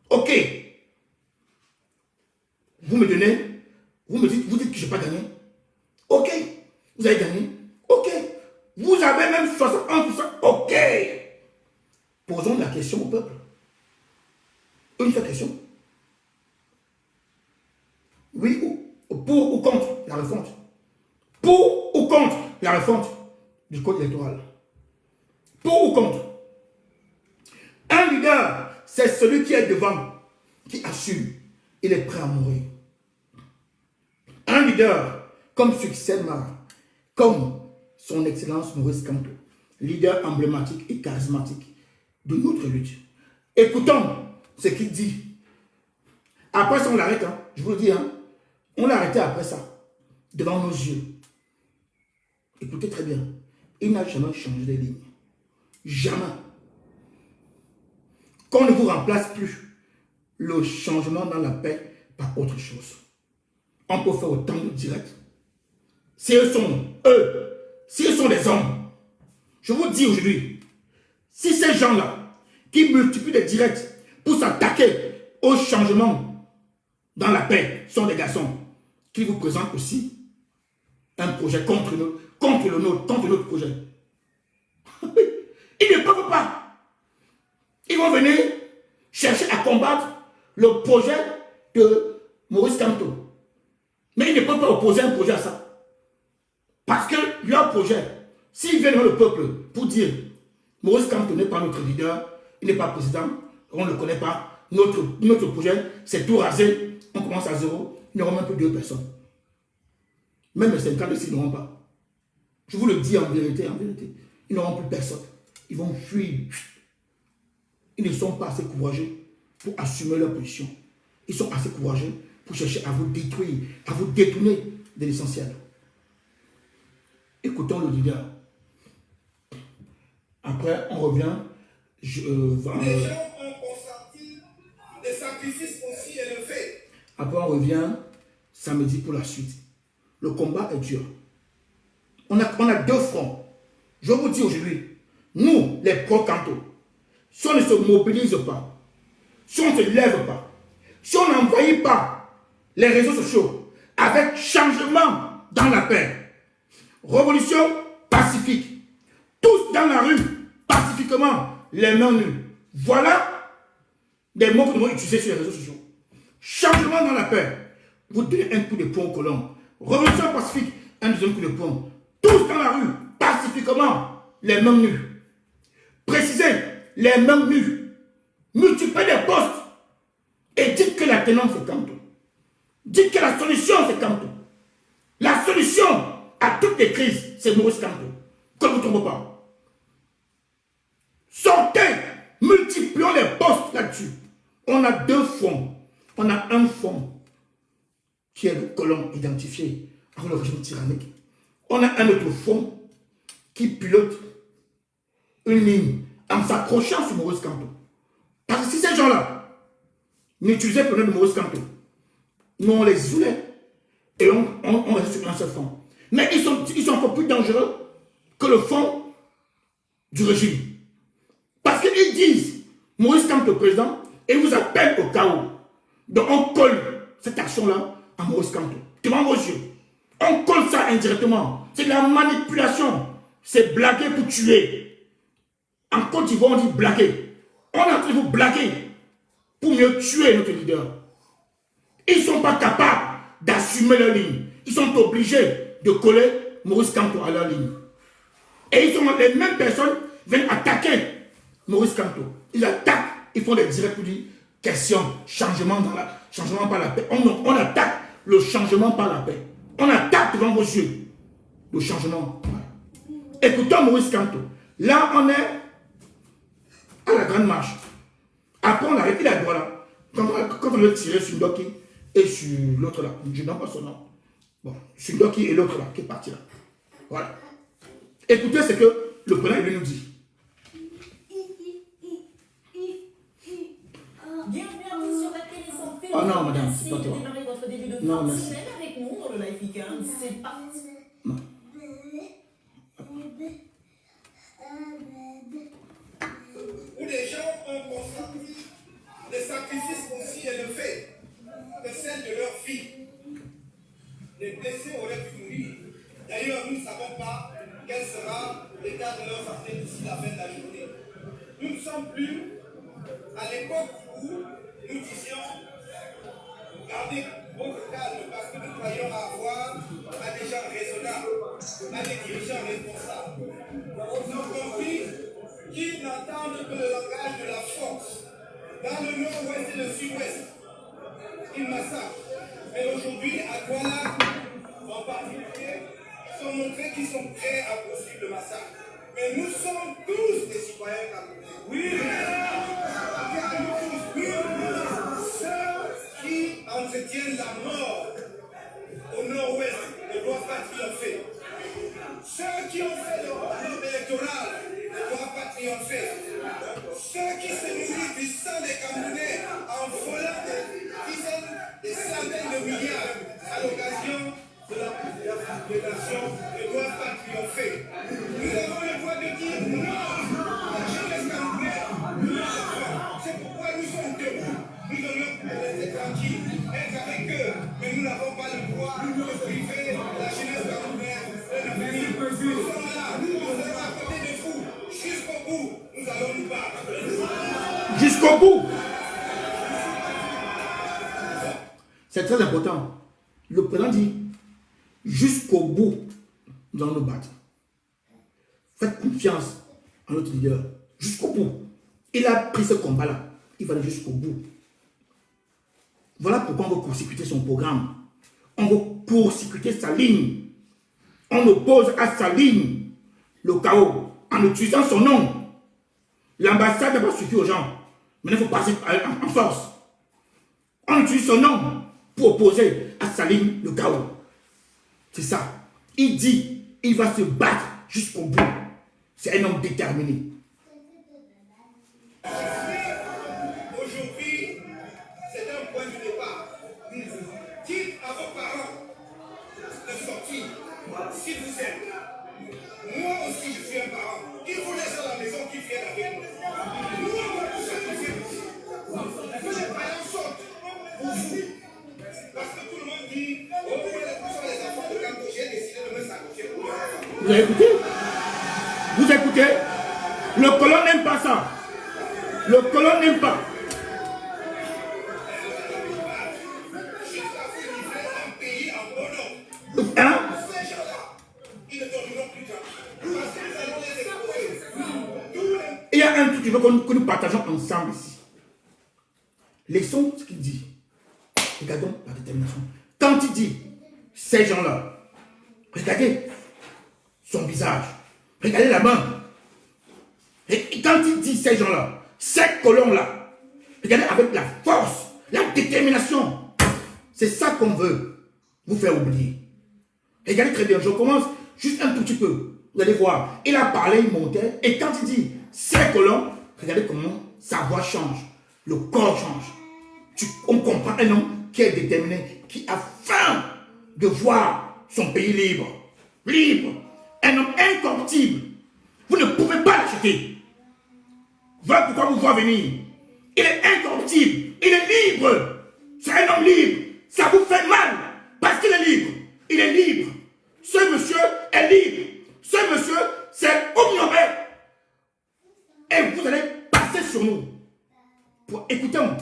ok, vous me donnez, vous dites que je n'ai pas gagné. Ok, vous avez gagné. Ok, vous avez même 61%. Ok. Posons la question au peuple. Une seule question. Oui ou pour ou contre la refonte? Pour ou contre la refonte du code électoral? Pour ou contre? Un leader, c'est celui qui est devant, qui assume. Il est prêt à mourir. Un leader, comme Succès Mara, comme son Excellence Maurice Kamto, leader emblématique et charismatique de notre lutte. Écoutons ce qu'il dit. Après ça, on l'arrête, hein. Je vous le dis, hein. On l'a arrêté après ça, devant nos yeux. Écoutez très bien. Il n'a jamais changé de ligne. Jamais. Qu'on ne vous remplace plus le changement dans la paix par autre chose. On peut faire autant de directs. Si eux sont des hommes, je vous dis aujourd'hui, si ces gens-là qui multiplient des directs pour s'attaquer au changement dans la paix sont des garçons qui vous présentent aussi un projet contre notre projet. Ils ne peuvent pas. Ils vont venir chercher à combattre le projet de Maurice Kamto. Mais ils ne peuvent pas opposer un projet à ça. Parce que leur projet, s'ils viennent dans le peuple pour dire Maurice Kamto n'est pas notre leader, il n'est pas président, on ne le connaît pas, notre projet, c'est tout rasé, on commence à zéro, il n'y aura même plus de 2 personnes. Même les 50 ils n'auront pas. Je vous le dis en vérité, ils n'auront plus personne. Ils vont fuir. Ils ne sont pas assez courageux pour assumer leur position. Ils sont assez courageux pour chercher à vous détruire, à vous détourner de l'essentiel. Écoutons le leader. Après, on revient. Les gens ont consenti des sacrifices aussi élevés. Après, on revient samedi pour la suite. Le combat est dur. On a 2 fronts. Je vous dis aujourd'hui, nous, les pro-Kamto, si on ne se mobilise pas, si on ne se lève pas, si on n'envahit pas les réseaux sociaux avec changement dans la paix, révolution pacifique, tous dans la rue, pacifiquement, les mains nues. Voilà des mots que nous allons utiliser sur les réseaux sociaux. Changement dans la paix. Vous donnez un coup de poing au colon. Révolution pacifique, un deuxième coup de poing. Tous dans la rue, pacifiquement, les mains nues. Précisez, les mains nues. Multipliez les postes. Et dites que la tenance c'est Kamto. Dites que la solution c'est Kamto. La solution à toutes les crises, c'est Maurice Kamto. Que vous ne trompez pas. Sortez, multiplions les postes là-dessus. On a 2 fonds. On a un fonds qui est le colon identifié avec le régime tyrannique. On a un autre fonds qui pilote une ligne en s'accrochant sur Maurice Kamto. Parce que si ces gens-là n'utilisaient pas le nom de Maurice Kamto, nous on les isolait et on reste sur un seul fond. Mais ils sont encore plus dangereux que le fond du régime. Parce qu'ils disent Maurice Kamto président et ils vous appellent au chaos. Donc on colle cette action-là à Maurice Kamto. Devant vos yeux. On colle ça indirectement. C'est de la manipulation. C'est blaguer pour tuer. En Côte d'Ivoire, on dit blaguer. On est en train de vous blaguer pour mieux tuer notre leader. Ils ne sont pas capables d'assumer leur ligne. Ils sont obligés de coller Maurice Kamto à leur ligne. Et ils sont les mêmes personnes qui viennent attaquer Maurice Kamto. Ils attaquent, ils font des directs pour dire question, changement par la paix. On attaque le changement par la paix. On attaque devant vos yeux le changement. Écoutons Maurice Kamto. Là, on est à la grande marche. Après, on arrête, il a droit là. Quand on veut tirer sur Ndoki et sur l'autre là, je n'ai pas son nom. Bon, sur Ndoki et l'autre là, qui est parti là. Voilà. Écoutez ce que le président nous dit. Bienvenue à vous sur la télé sans fil. Oh non, madame, Merci c'est pas de toi. démarrer votre début de Non, fin de merci. semaine avec nous dans le Life Weekend. C'est parti. Non. Où les gens ont consenti des sacrifices aussi élevés que celles de leur vie. Les blessés auraient pu mourir. D'ailleurs, nous ne savons pas quel sera l'état de leur santé d'ici la fin de la journée. Nous ne sommes plus à l'époque où nous disions gardez votre calme parce que nous croyons avoir à des gens raisonnables, à des dirigeants responsables. Nous avons compris qu'ils n'entendent que le langage de la force. Dans le nord-ouest et le sud-ouest, ils massacrent. Mais aujourd'hui, à Douala, en particulier, ils ont montré qu'ils sont prêts à poursuivre le massacre. Mais nous sommes tous des citoyens camerounais. Oui, car nous tous, oui, ceux qui entretiennent la mort au nord-ouest ne doivent pas triompher. Ceux qui ont fait le robe électoral ne doivent pas triompher. Ceux qui se nourrissent du sang des Camerounais en volant des dizaines, des centaines de milliards à l'occasion de la population ne doivent pas triompher. Nous avons le droit de dire non à la jeunesse camerounaise, non. C'est pourquoi nous sommes debout. Nous devons rester tranquilles, être avec eux, mais nous n'avons pas le droit de priver la jeunesse camerounaise de l'avenir. Nous sommes là, nous sommes à côté de vous. Jusqu'au bout, nous allons nous battre. Jusqu'au bout. C'est très important. Le président dit, jusqu'au bout, nous allons nous battre. Faites confiance en notre leader. Jusqu'au bout. Il a pris ce combat-là. Il va aller jusqu'au bout. Voilà pourquoi on veut court-circuiter son programme. On veut court-circuiter sa ligne. On oppose à sa ligne le chaos en utilisant son nom. L'ambassade n'a pas suffi aux gens. Maintenant, il faut passer en force. On utilise son nom pour opposer à sa ligne le chaos. C'est ça. Il dit, il va se battre jusqu'au bout. C'est un homme déterminé. Aujourd'hui, c'est un point de départ. Dites à vos parents de sortir si vous êtes. Moi aussi, je suis un parent. Il faut laisser à la maison qui viennent avec nous. Nous, on va tout sacrifier. Que les parents sortent pour vous. Parce que tout le monde dit, oh, ce sont les enfants de Kamto, j'ai décidé de me sacrifier pour eux. Vous avez écouté? Vous écoutez? Le colon n'aime pas ça. Le colon n'aime pas. Jusqu'à vous livrer un pays en bon ordre. Hein? Ces gens-là, ils ne dormiront plus tranquilles. Parce que nous allons les exposer. Tous les Il y a un truc que je veux que nous partageons ensemble ici. Laissons ce qu'il dit. Regardons la détermination. Quand il dit, ces gens-là, regardez son visage. Regardez la main. Et quand il dit ces gens-là, ces colons-là, regardez avec la force, la détermination. C'est ça qu'on veut vous faire oublier. Regardez très bien, je commence juste un tout petit peu. Vous allez voir, il a parlé, il montait, et quand il dit ces colons, regardez comment sa voix change, le corps change. On comprend un homme qui est déterminé, qui a faim de voir son pays libre. Libre. Un homme incorruptible. Vous ne pouvez pas l'acheter. Voilà pourquoi vous voyez venir. Il est incorruptible. Il est libre. C'est un homme libre. Ça vous fait mal parce qu'il est libre. Il est libre. Ce monsieur est libre. Ce monsieur, c'est ignoré. Et vous allez passer sur nous. Pour écoutez-moi.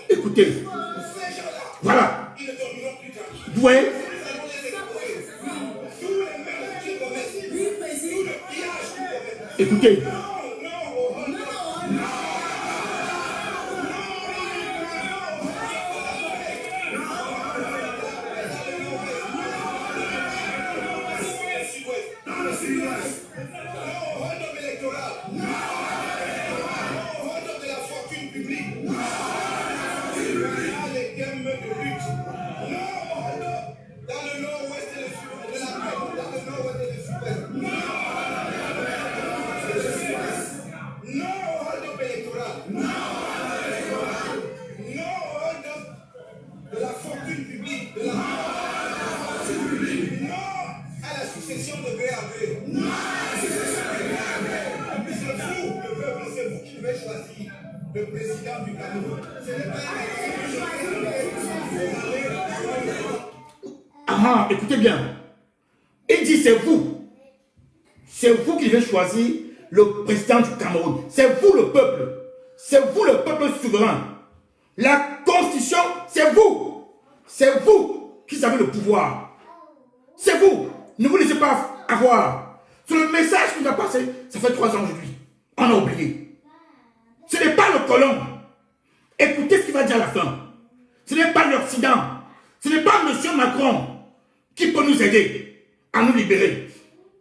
Écoutez. Voilà. ils ne Vous voyez? Nous allons les exposer. Tous les meurtres qu'ils commettent, tout le pillage qu'ils commettent. Écoutez. Le président du Cameroun. Ce n'est pas Ah, écoutez bien. Il dit c'est vous. C'est vous qui devez choisir le président du Cameroun. C'est vous le peuple. C'est vous le peuple souverain. La constitution, c'est vous. C'est vous qui avez le pouvoir. C'est vous. Ne vous laissez pas avoir. C'est le message qui nous a passé. Ça fait 3 ans aujourd'hui. On a oublié. Ce n'est pas le colon. Écoutez ce qu'il va dire à la fin. Ce n'est pas l'Occident. Ce n'est pas M. Macron qui peut nous aider à nous libérer.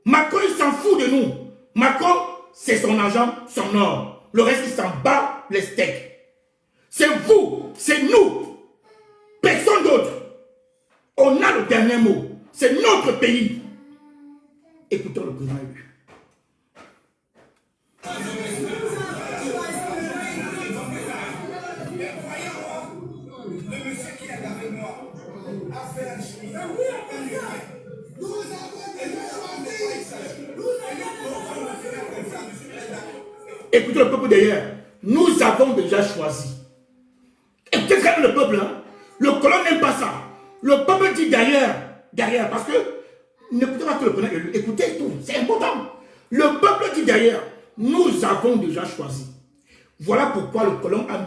Macron, il s'en fout de nous. Macron, c'est son argent, son or. Le reste, il s'en bat les steaks. C'est vous, c'est nous. Personne d'autre. On a le dernier mot. C'est notre pays. Écoutons le président élu. Écoutez le peuple derrière. Nous avons déjà choisi. Écoutez quand même le peuple. Hein? Le colon n'aime pas ça. Le peuple dit derrière, parce que n'écoutez pas que le colon élu. Écoutez tout, c'est important. Le peuple dit derrière. Nous avons déjà choisi. Voilà pourquoi le colon a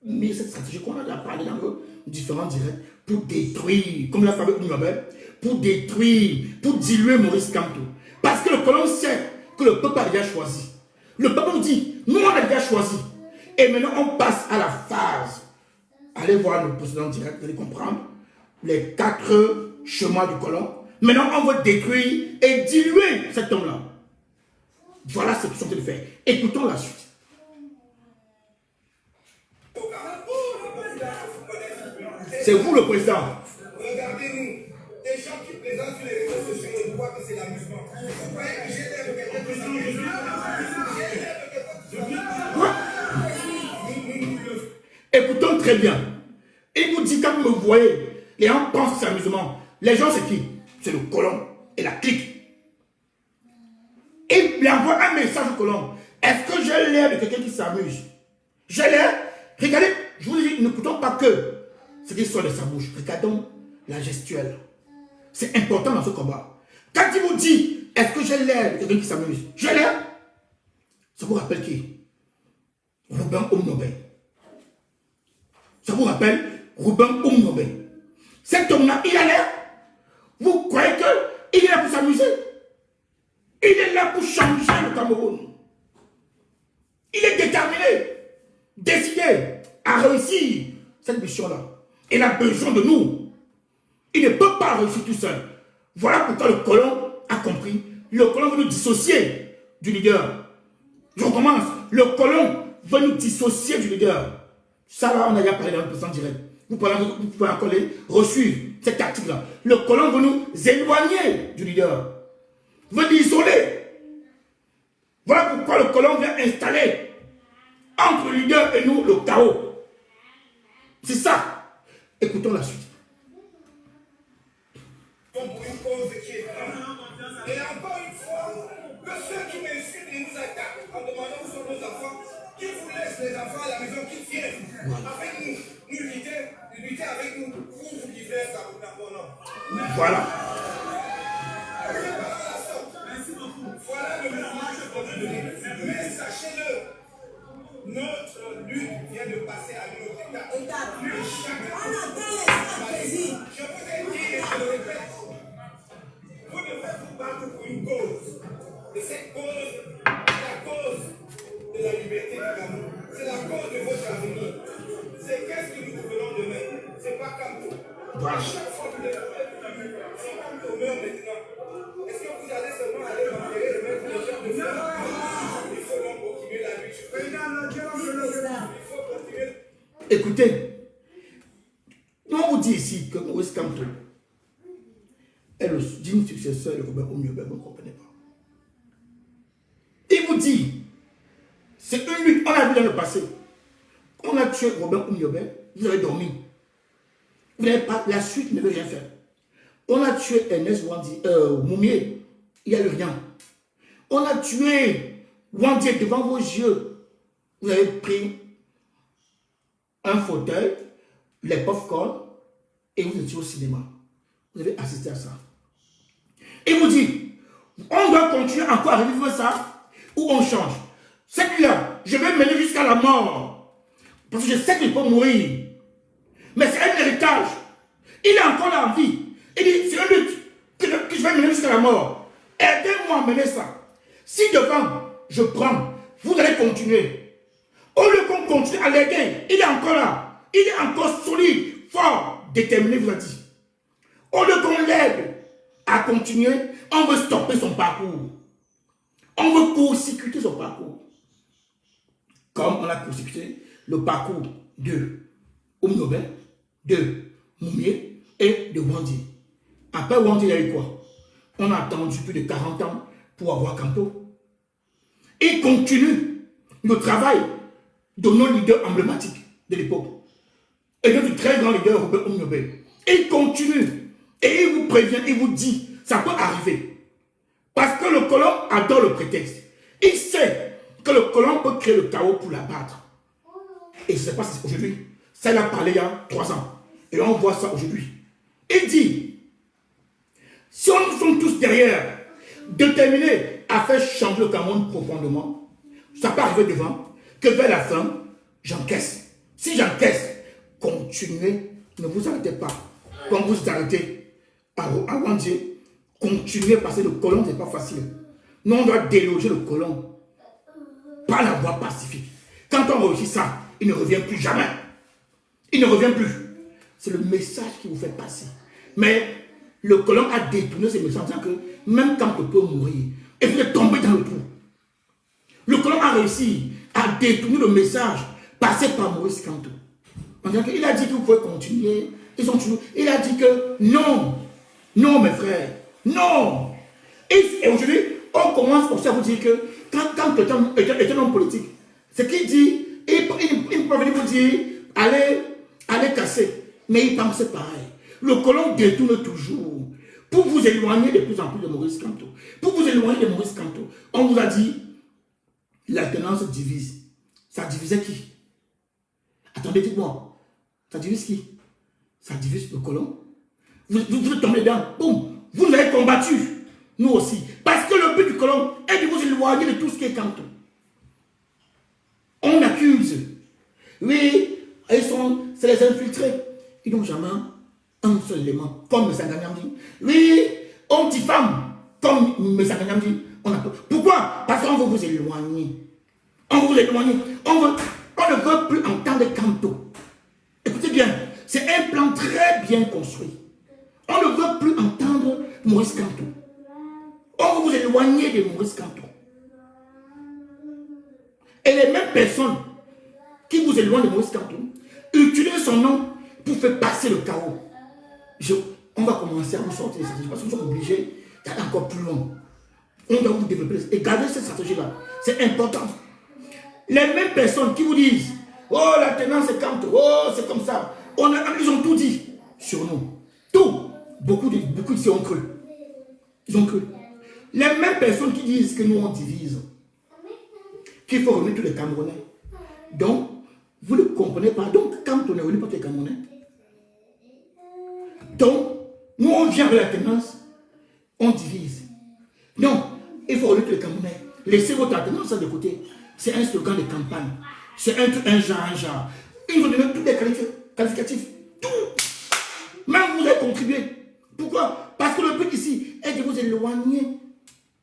mis cette stratégie qu'on a déjà parlé dans nos différents directs pour détruire, comme l'a fait avec Nobel, pour détruire, pour diluer Maurice Kamto. Parce que le colon sait que le peuple a déjà choisi. Le peuple nous dit, nous on a déjà choisi. Et maintenant on passe à la phase. Allez voir le précédent direct, vous allez comprendre les 4 chemins du colon. Maintenant on veut détruire et diluer cet homme-là. Voilà ce qu'ils sont en train de faire. Écoutons la suite. C'est vous le président. Regardez-nous, des gens qui présentent sur les réseaux sociaux et voient que c'est l'amusement. Vous croyez que j'ai l'air de quelqu'un qui s'amuse? Écoutons très bien. Il vous dit, quand vous me voyez, les gens pensent que c'est amusement. Les gens, c'est qui? C'est le colon et la clique. Il lui envoie un message au colon. Est-ce que j'ai l'air de quelqu'un qui s'amuse? J'ai l'air. Regardez, je vous dis, n'écoutons pas que ce qui sort de sa bouche. Regardons la gestuelle. C'est important dans ce combat. Quand il vous dit, est-ce que j'ai l'air de quelqu'un qui s'amuse? J'ai l'air. Ça vous rappelle qui? Robin Omnobé. Ça vous rappelle Robin Omnobé. Cet homme-là, il a l'air. Vous croyez qu'il est là pour s'amuser? Il est là pour changer le Cameroun. Il est déterminé, décidé à réussir cette mission-là. Il a besoin de nous. Il ne peut pas réussir tout seul. Voilà pourquoi le colon a compris. Le colon veut nous dissocier du leader. Je recommence. Le colon veut nous dissocier du leader. Ça là, on a déjà parlé dans le précédent direct. Vous pouvez encore les reçuivre cet article-là. Le colon veut nous éloigner du leader. Veut l'isoler. Voilà pourquoi le colon vient installer entre le leader et nous le chaos. C'est ça. Écoutons la suite. Pour une cause qui est grande. Et encore une fois, que ceux qui m'insultent et nous attaquent en demandant où sont nos enfants, qu'ils vous laissent les enfants à la maison, qu'ils viennent avec nous lutter avec nous pour vous livrer à Cameroun. Voilà. Voilà le message que je peux donner. Mais sachez-le, notre lutte vient de passer à notre état. Je vous ai dit les choses. liberté du Cameroun. C'est la cause de votre avenir. C'est qu'est-ce que nous devenons demain. C'est pas Kamto. À chaque fois que vous êtes si Kamto meurt maintenant, est-ce que vous allez seulement aller l'enterrer et mettre les gens de fleurs? Il faut donc continuer la lutte. Il faut continuer. Écoutez, on vous dit ici que Maurice Kamto est le digne successeur de Robert Omiobé, vous ne comprenez pas. Il vous dit, c'est une lutte, on a vu dans le passé. On a tué Robert Omiobé, vous avez dormi. Vous n'avez pas, la suite ne veut rien faire. On a tué Ernest Moumié, il n'y a eu rien. On a tué Wandier devant vos yeux. Vous avez pris un fauteuil, les pop-corn, et vous étiez au cinéma. Vous avez assisté à ça. Il vous dit, on doit continuer encore à revivre ça, ou on change. Celui-là, je vais mener jusqu'à la mort. Parce que je sais qu'il peut mourir. Mais c'est un héritage. Il est encore là en vie. Il dit, c'est une lutte que je vais mener jusqu'à la mort. Aidez-moi à mener ça. Si devant, je prends, vous allez continuer. Au lieu qu'on continue à l'aider, il est encore là. Il est encore solide, fort, déterminé, vous a dit. Au lieu qu'on l'aide à continuer, on veut stopper son parcours. On veut court-circuiter son parcours. Comme on a court-circuité le parcours de Omiobé, de Moumié et de Wandi. Après Wandi, il y a eu quoi? On a attendu plus de 40 ans pour avoir Kamto. Il continue le travail de nos leaders emblématiques de l'époque. Et de très grand leader Robert Omiobé. Il continue. Et il vous prévient, il vous dit, ça peut arriver. Parce que le colon adore le prétexte. Il sait que le colon peut créer le chaos pour l'abattre. Et je ne sais pas si c'est aujourd'hui. Ça, il a parlé il y a 3 ans. Et on voit ça aujourd'hui. Il dit, si on nous sommes tous derrière, déterminés à faire changer le Cameroun profondément, ça peut arriver devant, que vers la fin, j'encaisse. Si j'encaisse, continuez, ne vous arrêtez pas. Quand vous vous arrêtez à Wandier, continuez parce que le colon, ce n'est pas facile. Nous, on doit déloger le colon par la voie pacifique. Quand on réussit ça, il ne revient plus jamais. Il ne revient plus. C'est le message qui vous fait passer. Mais le colon a détourné ce message en disant que même quand on peut mourir, et vous êtes tombé dans le trou. Le colon a réussi à détourner le message passé par Maurice Kamto. Il a dit que vous pouvez continuer. Il a dit que non, non mes frères, non. Et aujourd'hui, on commence aussi à vous dire que quand quelqu'un est un homme politique, ce qu'il dit, il peut venir vous dire, allez casser. Mais il pense pareil. Le colon détourne toujours pour vous éloigner de plus en plus de Maurice Kamto. Pour vous éloigner de Maurice Kamto, on vous a dit, l'alternance divise. Ça divisait qui? Attendez, dites-moi. Ça divise qui? Ça divise le colon. Vous êtes tombé dedans. Boum. Vous avez combattu. Nous aussi. Parce que le but du colon est de vous éloigner de tout ce qui est Kamto. On accuse. Oui, c'est les infiltrés. Ils n'ont jamais un seul élément, comme M. Nganyam dit. Oui, on diffame, comme M. Nganyam dit. Pourquoi? Parce qu'on veut vous éloigner. On veut vous éloigner. On ne veut plus entendre Kamto. Écoutez bien, c'est un plan très bien construit. On ne veut plus entendre Maurice Kamto. On veut vous éloigner de Maurice Kamto. Et les mêmes personnes qui vous éloignent de Maurice Kamto utilisent son nom pour faire passer le chaos. On va commencer à vous sortir de cette stratégie parce que nous sommes obligés d'aller encore plus loin. On doit vous développer et garder cette stratégie-là. C'est important. Les mêmes personnes qui vous disent oh, la tenance c'est Kamto, oh, c'est comme ça. Ils ont tout dit sur nous. Tout. Beaucoup d'ici ont cru. Ils ont cru. Les mêmes personnes qui disent que nous on divise, qu'il faut remettre tous les Camerounais. Donc, vous ne comprenez pas. Donc, Kamto ne remet pas tous les Camerounais. Donc, nous on vient avec la tendance, on divise. Non, il faut remettre tous les Camerounais. Laissez votre tendance de côté. C'est un slogan de campagne. C'est un genre. Ils vont donner tous les qualificatifs. Tout. Même vous avez contribué. Pourquoi? Parce que le but ici est de vous éloigner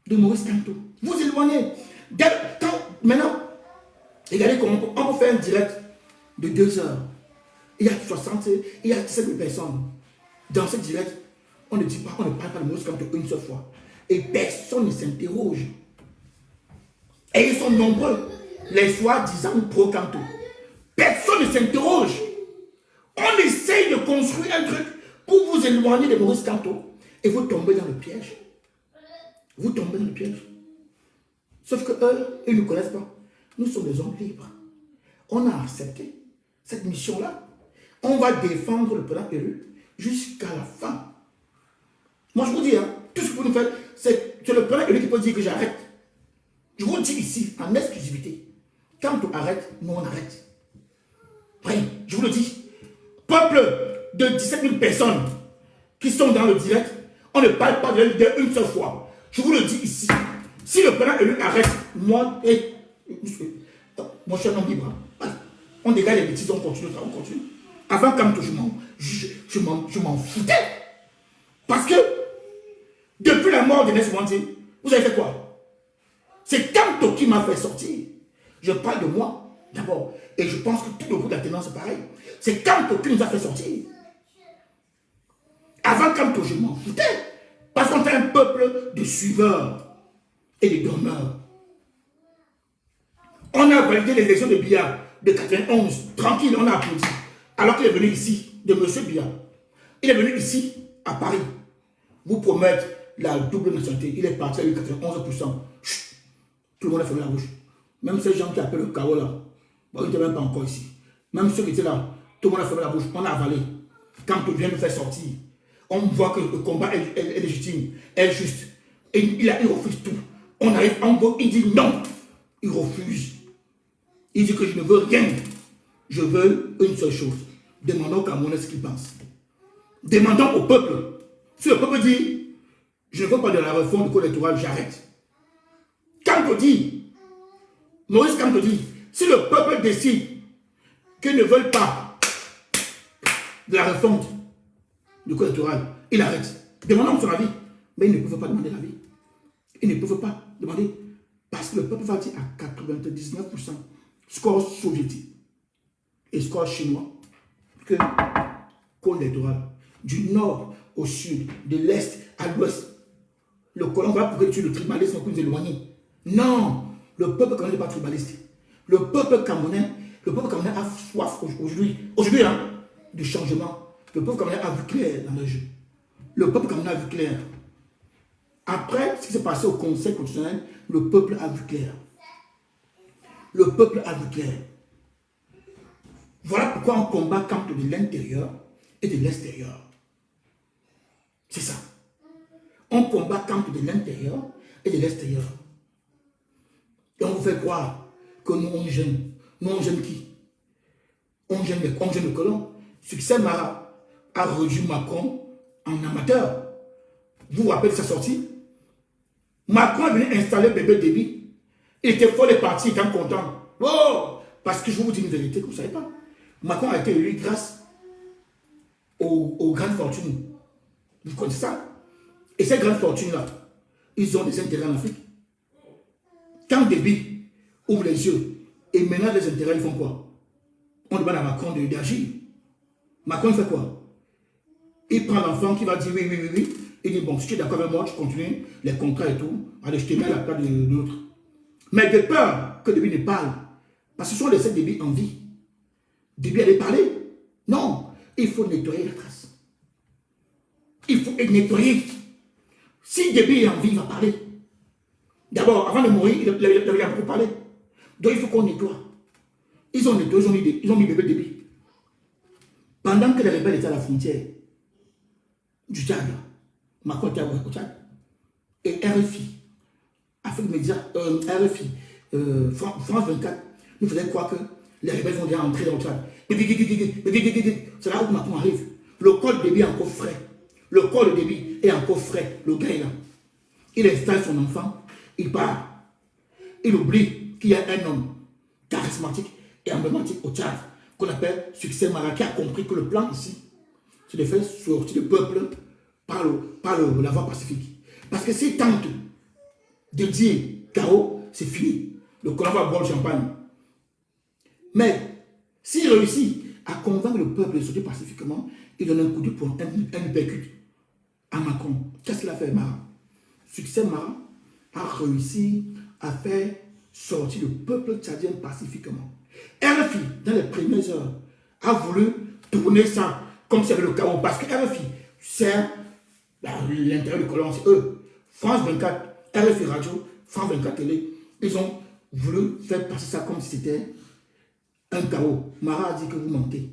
de Maurice Kamto. Vous éloigner. Maintenant, Regardez comment on peut faire un direct de 2 heures. Il y a 60, il y a 17 000 personnes. Dans ce direct, on ne dit pas, on ne parle pas de Maurice Kamto une seule fois. Et personne ne s'interroge. Et ils sont nombreux, les soi-disant pro-Kamto. Personne ne s'interroge. On essaye de construire un truc pour vous éloigner de Maurice Kamto. Et vous tombez dans le piège. Vous tombez dans le piège. Sauf que eux, ils ne nous connaissent pas. Nous sommes des hommes libres. On a accepté cette mission-là. On va défendre le président élu jusqu'à la fin. Moi, je vous dis, tout ce que vous nous faites, c'est le président élu qui peut dire que j'arrête. Je vous le dis ici, en exclusivité. Quand on arrête, nous on arrête. Oui, je vous le dis. Peuple de 17 000 personnes qui sont dans le direct, on ne parle pas de leur leader une seule fois. Je vous le dis ici. Si le président élu arrête, moi, je suis un homme libre. On dégage les bêtises, on continue. Avant Kamto, je m'en foutais. Parce que, depuis la mort de Nes Mwanti, vous avez fait quoi? C'est Kamto qui m'a fait sortir. Je parle de moi, d'abord. Et je pense que tout le groupe d'alternance, c'est pareil. C'est Kamto qui nous a fait sortir. Avant Kamto, je m'en foutais. Parce qu'on était un peuple de suiveurs et de dormeurs. On a validé les élections de Biya de 91. Tranquille, on a applaudi. Alors qu'il est venu ici, de M. Biya. Il est venu ici, à Paris, vous promettre la double nationalité. Il est parti avec 91%. Chut, tout le monde a fermé la bouche. Même ces gens qui appellent le chaos là, bon, ils n'étaient même pas encore ici. Même ceux qui étaient là, tout le monde a fermé la bouche. On a avalé. Quand on vient nous faire sortir, on voit que le combat est légitime, est juste. Et il refuse tout. On arrive en gros, il dit non. Il refuse. Il dit que je ne veux rien. Je veux une seule chose. Demandons aux Camerounais ce qu'ils pensent. Demandons au peuple. Si le peuple dit, je ne veux pas de la réforme du code électoral, j'arrête. Kamto dit, Maurice Kamto dit, si le peuple décide qu'ils ne veulent pas de la réforme du code électoral, il arrête. Demandons son avis. Mais ils ne peuvent pas demander l'avis. Ils ne peuvent pas demander. Parce que le peuple va dire à 99%, score soviétique et score chinois, que code électoral, du nord au sud, de l'est à l'ouest, le colon va pour que tu le tribalisme plus éloigné. Non, le peuple camerounais n'est pas tribaliste. Le peuple camerounais a soif aujourd'hui, du changement. Le peuple camerounais a vu clair dans le jeu. Le peuple camerounais a vu clair. Après ce qui s'est passé au Conseil constitutionnel, le peuple a vu clair. Le peuple a vu clair. Voilà pourquoi on combat Kamto de l'intérieur et de l'extérieur. C'est ça. On combat Kamto de l'intérieur et de l'extérieur. Et on vous fait croire que nous, on gêne. Nous, on gêne qui? On gêne le colon. Succès Mara a reçu Macron en amateur. Vous vous rappelez de sa sortie? Macron est venu installer bébé Déby. Il était fort les partis, il était content. Oh! Parce que je vous dis une vérité que vous ne savez pas. Macron a été élu grâce aux grandes fortunes. Vous connaissez ça? Et ces grandes fortunes-là, ils ont des intérêts en Afrique. Quand Déby ouvre les yeux et ménage les intérêts, ils font quoi? On demande à Macron d'agir. Macron, il fait quoi? Il prend l'enfant qui va dire oui. Il dit, bon, si tu es d'accord avec moi, tu continues les contrats et tout. Allez, je te mets à la place de l'autre. Mais de peur que Déby ne parle. Parce que ce sont les 7 Déby en vie. Déby allait parler. Non, il faut nettoyer la trace. Il faut nettoyer. Si Déby est en vie, il va parler. D'abord, avant de mourir, il avait beaucoup parlé. Donc il faut qu'on nettoie. Ils ont nettoyé, ils ont mis bébé Déby. Pendant que les rebelles étaient à la frontière du Tchad, Macron était au Tchad, et RFI, Afrique Média, RFI, France 24, nous faisaient croire que les rebelles vont déjà entrer dans le Tchad. C'est là où Macron arrive. Le col de Déby est encore frais. Le col de Déby est encore frais. Le gars est là. Il installe son enfant, il part. Il oublie qu'il y a un homme charismatique et emblématique au Tchad, qu'on appelle Succès Mara, qui a compris que le plan ici, c'est de faire sortir le peuple par la voie pacifique. Parce que s'il tente de dire chaos, c'est fini. Le colon va boire le champagne. Mais s'il réussit à convaincre le peuple de sortir pacifiquement, il donne un coup de poing, un uppercut à Macron. Qu'est-ce qu'il a fait, Mara? Succès, Mara a réussi à faire sortir le peuple tchadien pacifiquement. RFI, dans les premières heures, a voulu tourner ça comme si c'était le chaos. Parce que RFI sert l'intérêt du colon, c'est eux. France 24, RFI Radio, France 24 Télé, ils ont voulu faire passer ça comme si c'était un chaos. Mara a dit que vous mentez.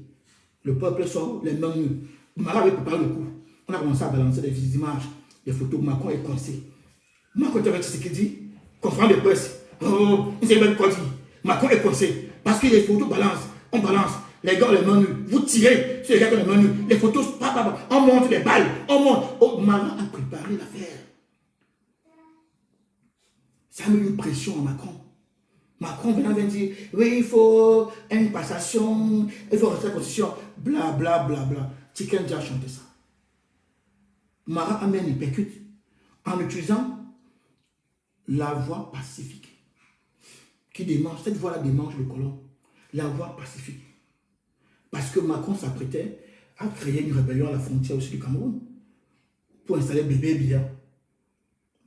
Le peuple sort les mains nues. Mara avait préparé le coup. On a commencé à balancer des images, des photos. Macron est coincé. Macron est avec ce qu'il dit. Conférence de presse. Oh, il sait même quoi dire. Macron est coincé. Parce que les photos balancent. On balance. Les gars, les mains nues. Vous tirez sur les gars qui ont les mains nues. Les photos, on monte les balles. On monte. Oh, Mara a préparé l'affaire. Ça a mis une pression à Macron. Macron vient dire, oui, il faut une passation, il faut rester la constitution, bla bla bla bla. Tiken Jah a chanté ça. Mara amène une percute en utilisant la voie pacifique qui démange, cette voie-là démange le colon, la voie pacifique. Parce que Macron s'apprêtait à créer une rébellion à la frontière aussi du Cameroun pour installer bébé Biya.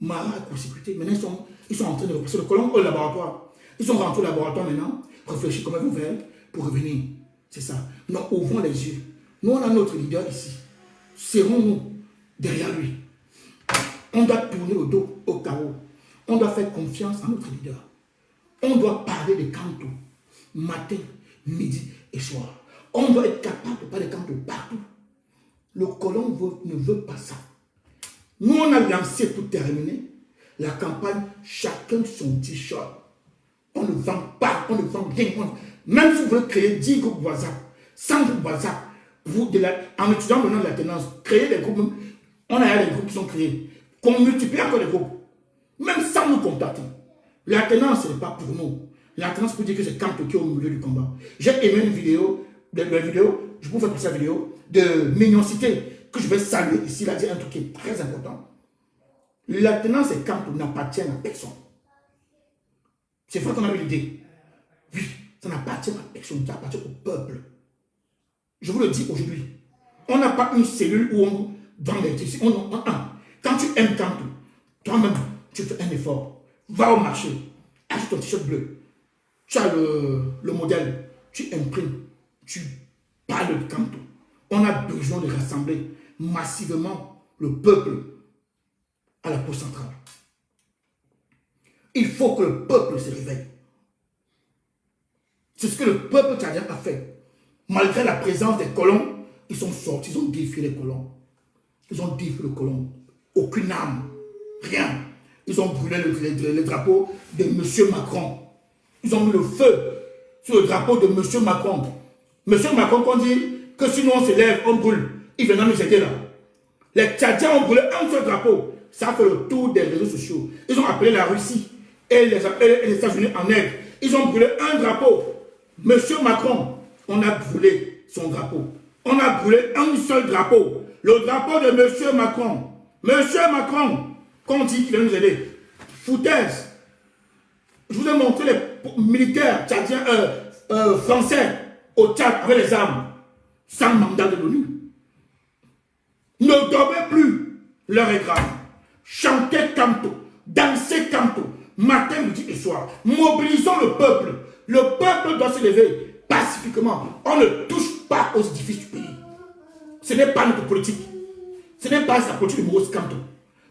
Mara a consécuté. Maintenant, ils sont en train de repasser le colon au laboratoire. Ils sont rentrés au laboratoire maintenant, réfléchir comment ils vont faire pour revenir. C'est ça. Nous ouvrons les yeux. Nous, on a notre leader ici. Serrons-nous derrière lui. On doit tourner le dos au chaos. On doit faire confiance à notre leader. On doit parler des cantos, matin, midi et soir. On doit être capable de parler des cantos partout. Le colon ne veut pas ça. Nous, on a lancé pour terminer la campagne chacun son t-shirt. On ne vend pas, on ne vend rien. Même si vous voulez créer 10 groupes WhatsApp, 100 groupes WhatsApp, en utilisant maintenant de la tenance, créer des groupes, on a des groupes qui sont créés, qu'on multiplie encore les groupes, même sans nous contacter. La tenance, ce n'est pas pour nous. La tenance pour dire que c'est Kanto qui est au milieu du combat. J'ai aimé une vidéo, je vous fais passer la vidéo, de mignoncité, que je vais saluer ici, il a dit un truc qui est très important. La tenance et Kanto n'appartient à personne. C'est vrai qu'on a eu l'idée. Oui, ça n'appartient à personne, ça appartient au peuple. Je vous le dis aujourd'hui. On n'a pas une cellule où on vend des tissus. Quand tu aimes Kanto, toi-même, tu fais un effort. Va au marché, achète ton t-shirt bleu. Tu as le modèle, tu imprimes, tu parles de Kanto. On a besoin de rassembler massivement le peuple à la Cour centrale. Il faut que le peuple se réveille. C'est ce que le peuple tchadien a fait. Malgré la présence des colons, ils sont sortis, ils ont défié les colons. Ils ont défié les colons. Aucune arme, rien. Ils ont brûlé le drapeau de M. Macron. Ils ont mis le feu sur le drapeau de M. Macron. M. Macron, qu'on dit que si nous on se lève, on brûle. Il viendra nous aider là. Les Tchadiens ont brûlé un seul drapeau. Ça a fait le tour des réseaux sociaux. Ils ont appelé la Russie et les États-Unis en aide. Ils ont brûlé un drapeau. Monsieur Macron, on a brûlé son drapeau. On a brûlé un seul drapeau. Le drapeau de Monsieur Macron. Monsieur Macron, qu'on dit qu'il va nous aider. Foutaise. Je vous ai montré les militaires tchadiens, français au Tchad avec les armes. Sans mandat de l'ONU. Ne dormez plus. L'heure est grave. Chantez Kanto. Dansez Kanto. Matin, midi et soir. Mobilisons le peuple. Le peuple doit se lever pacifiquement. On ne touche pas aux édifices du pays. Ce n'est pas notre politique. Ce n'est pas la politique de Maurice Kanto.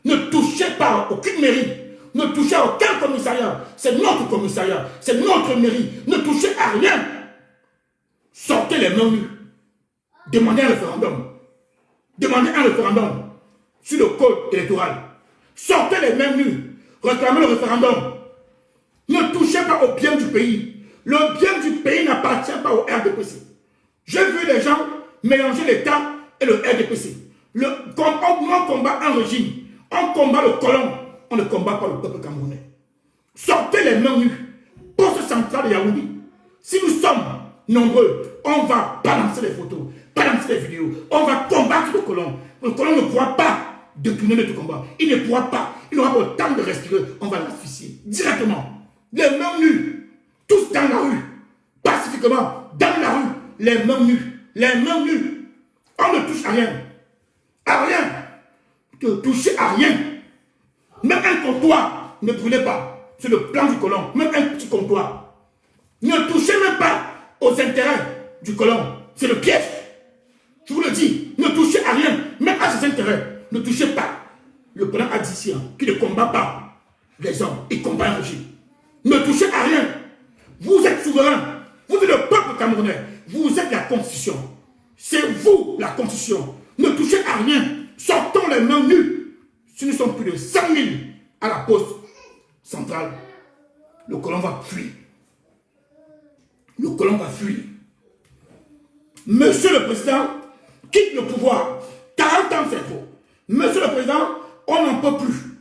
Ne touchez pas à aucune mairie. Ne touchez à aucun commissariat. C'est notre commissariat. C'est notre mairie. Ne touchez à rien. Sortez les mains nues. Demandez un référendum. Demandez un référendum sur le code électoral. Sortez les mains nues. Réclamez le référendum. Ne touchez pas au bien du pays. Le bien du pays n'appartient pas au RDPC. J'ai vu les gens mélanger l'État et le RDPC. On combat un régime. On combat le colon. On ne combat pas le peuple camerounais. Sortez les mains nues. Poste central de Yaoundé. Si nous sommes nombreux, on va balancer les photos, balancer les vidéos. On va combattre le colon. Le colon ne pourra pas détourner notre combat. Il ne pourra pas. Il n'aura pas le temps de respirer. On va l'asphyxier directement. Les mains nues. Tous dans la rue. Pacifiquement. pacifiquement dans la rue, les mains nues. Les mains nues. On ne touche à rien. À rien. Ne touchez à rien. Même un comptoir, ne brûlez pas. C'est le plan du colon. Même un petit comptoir. Ne touchez même pas aux intérêts du colon. C'est le piège. Je vous le dis. Ne touchez à rien. Même à ses intérêts. Ne touchez pas. Le colon a dit ici qu'il ne combat pas les hommes. Il combat un régime. Ne touchez à rien. Vous êtes souverain. Vous êtes le peuple camerounais. Vous êtes la constitution. C'est vous la constitution. Ne touchez à rien. Sortons les mains nues. Si nous sommes plus de 100 000 à la poste centrale, le colon va fuir. Le colon va fuir. Monsieur le Président, quitte le pouvoir. 40 ans, c'est trop. Monsieur le Président, on n'en peut plus.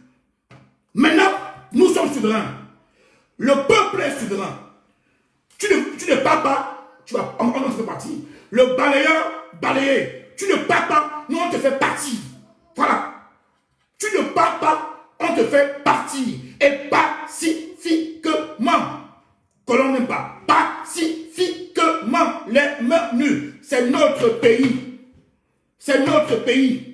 Maintenant, nous sommes souverains. Le peuple est souverain. Tu ne pars pas, tu vas, on te fait partir. Le balayeur, balayer. Tu ne pars pas, nous on te fait partir. Voilà. Tu ne pars pas, on te fait partir. Et pacifiquement. Colon n'aime pas. Pacifiquement. Les mains nues. C'est notre pays. C'est notre pays.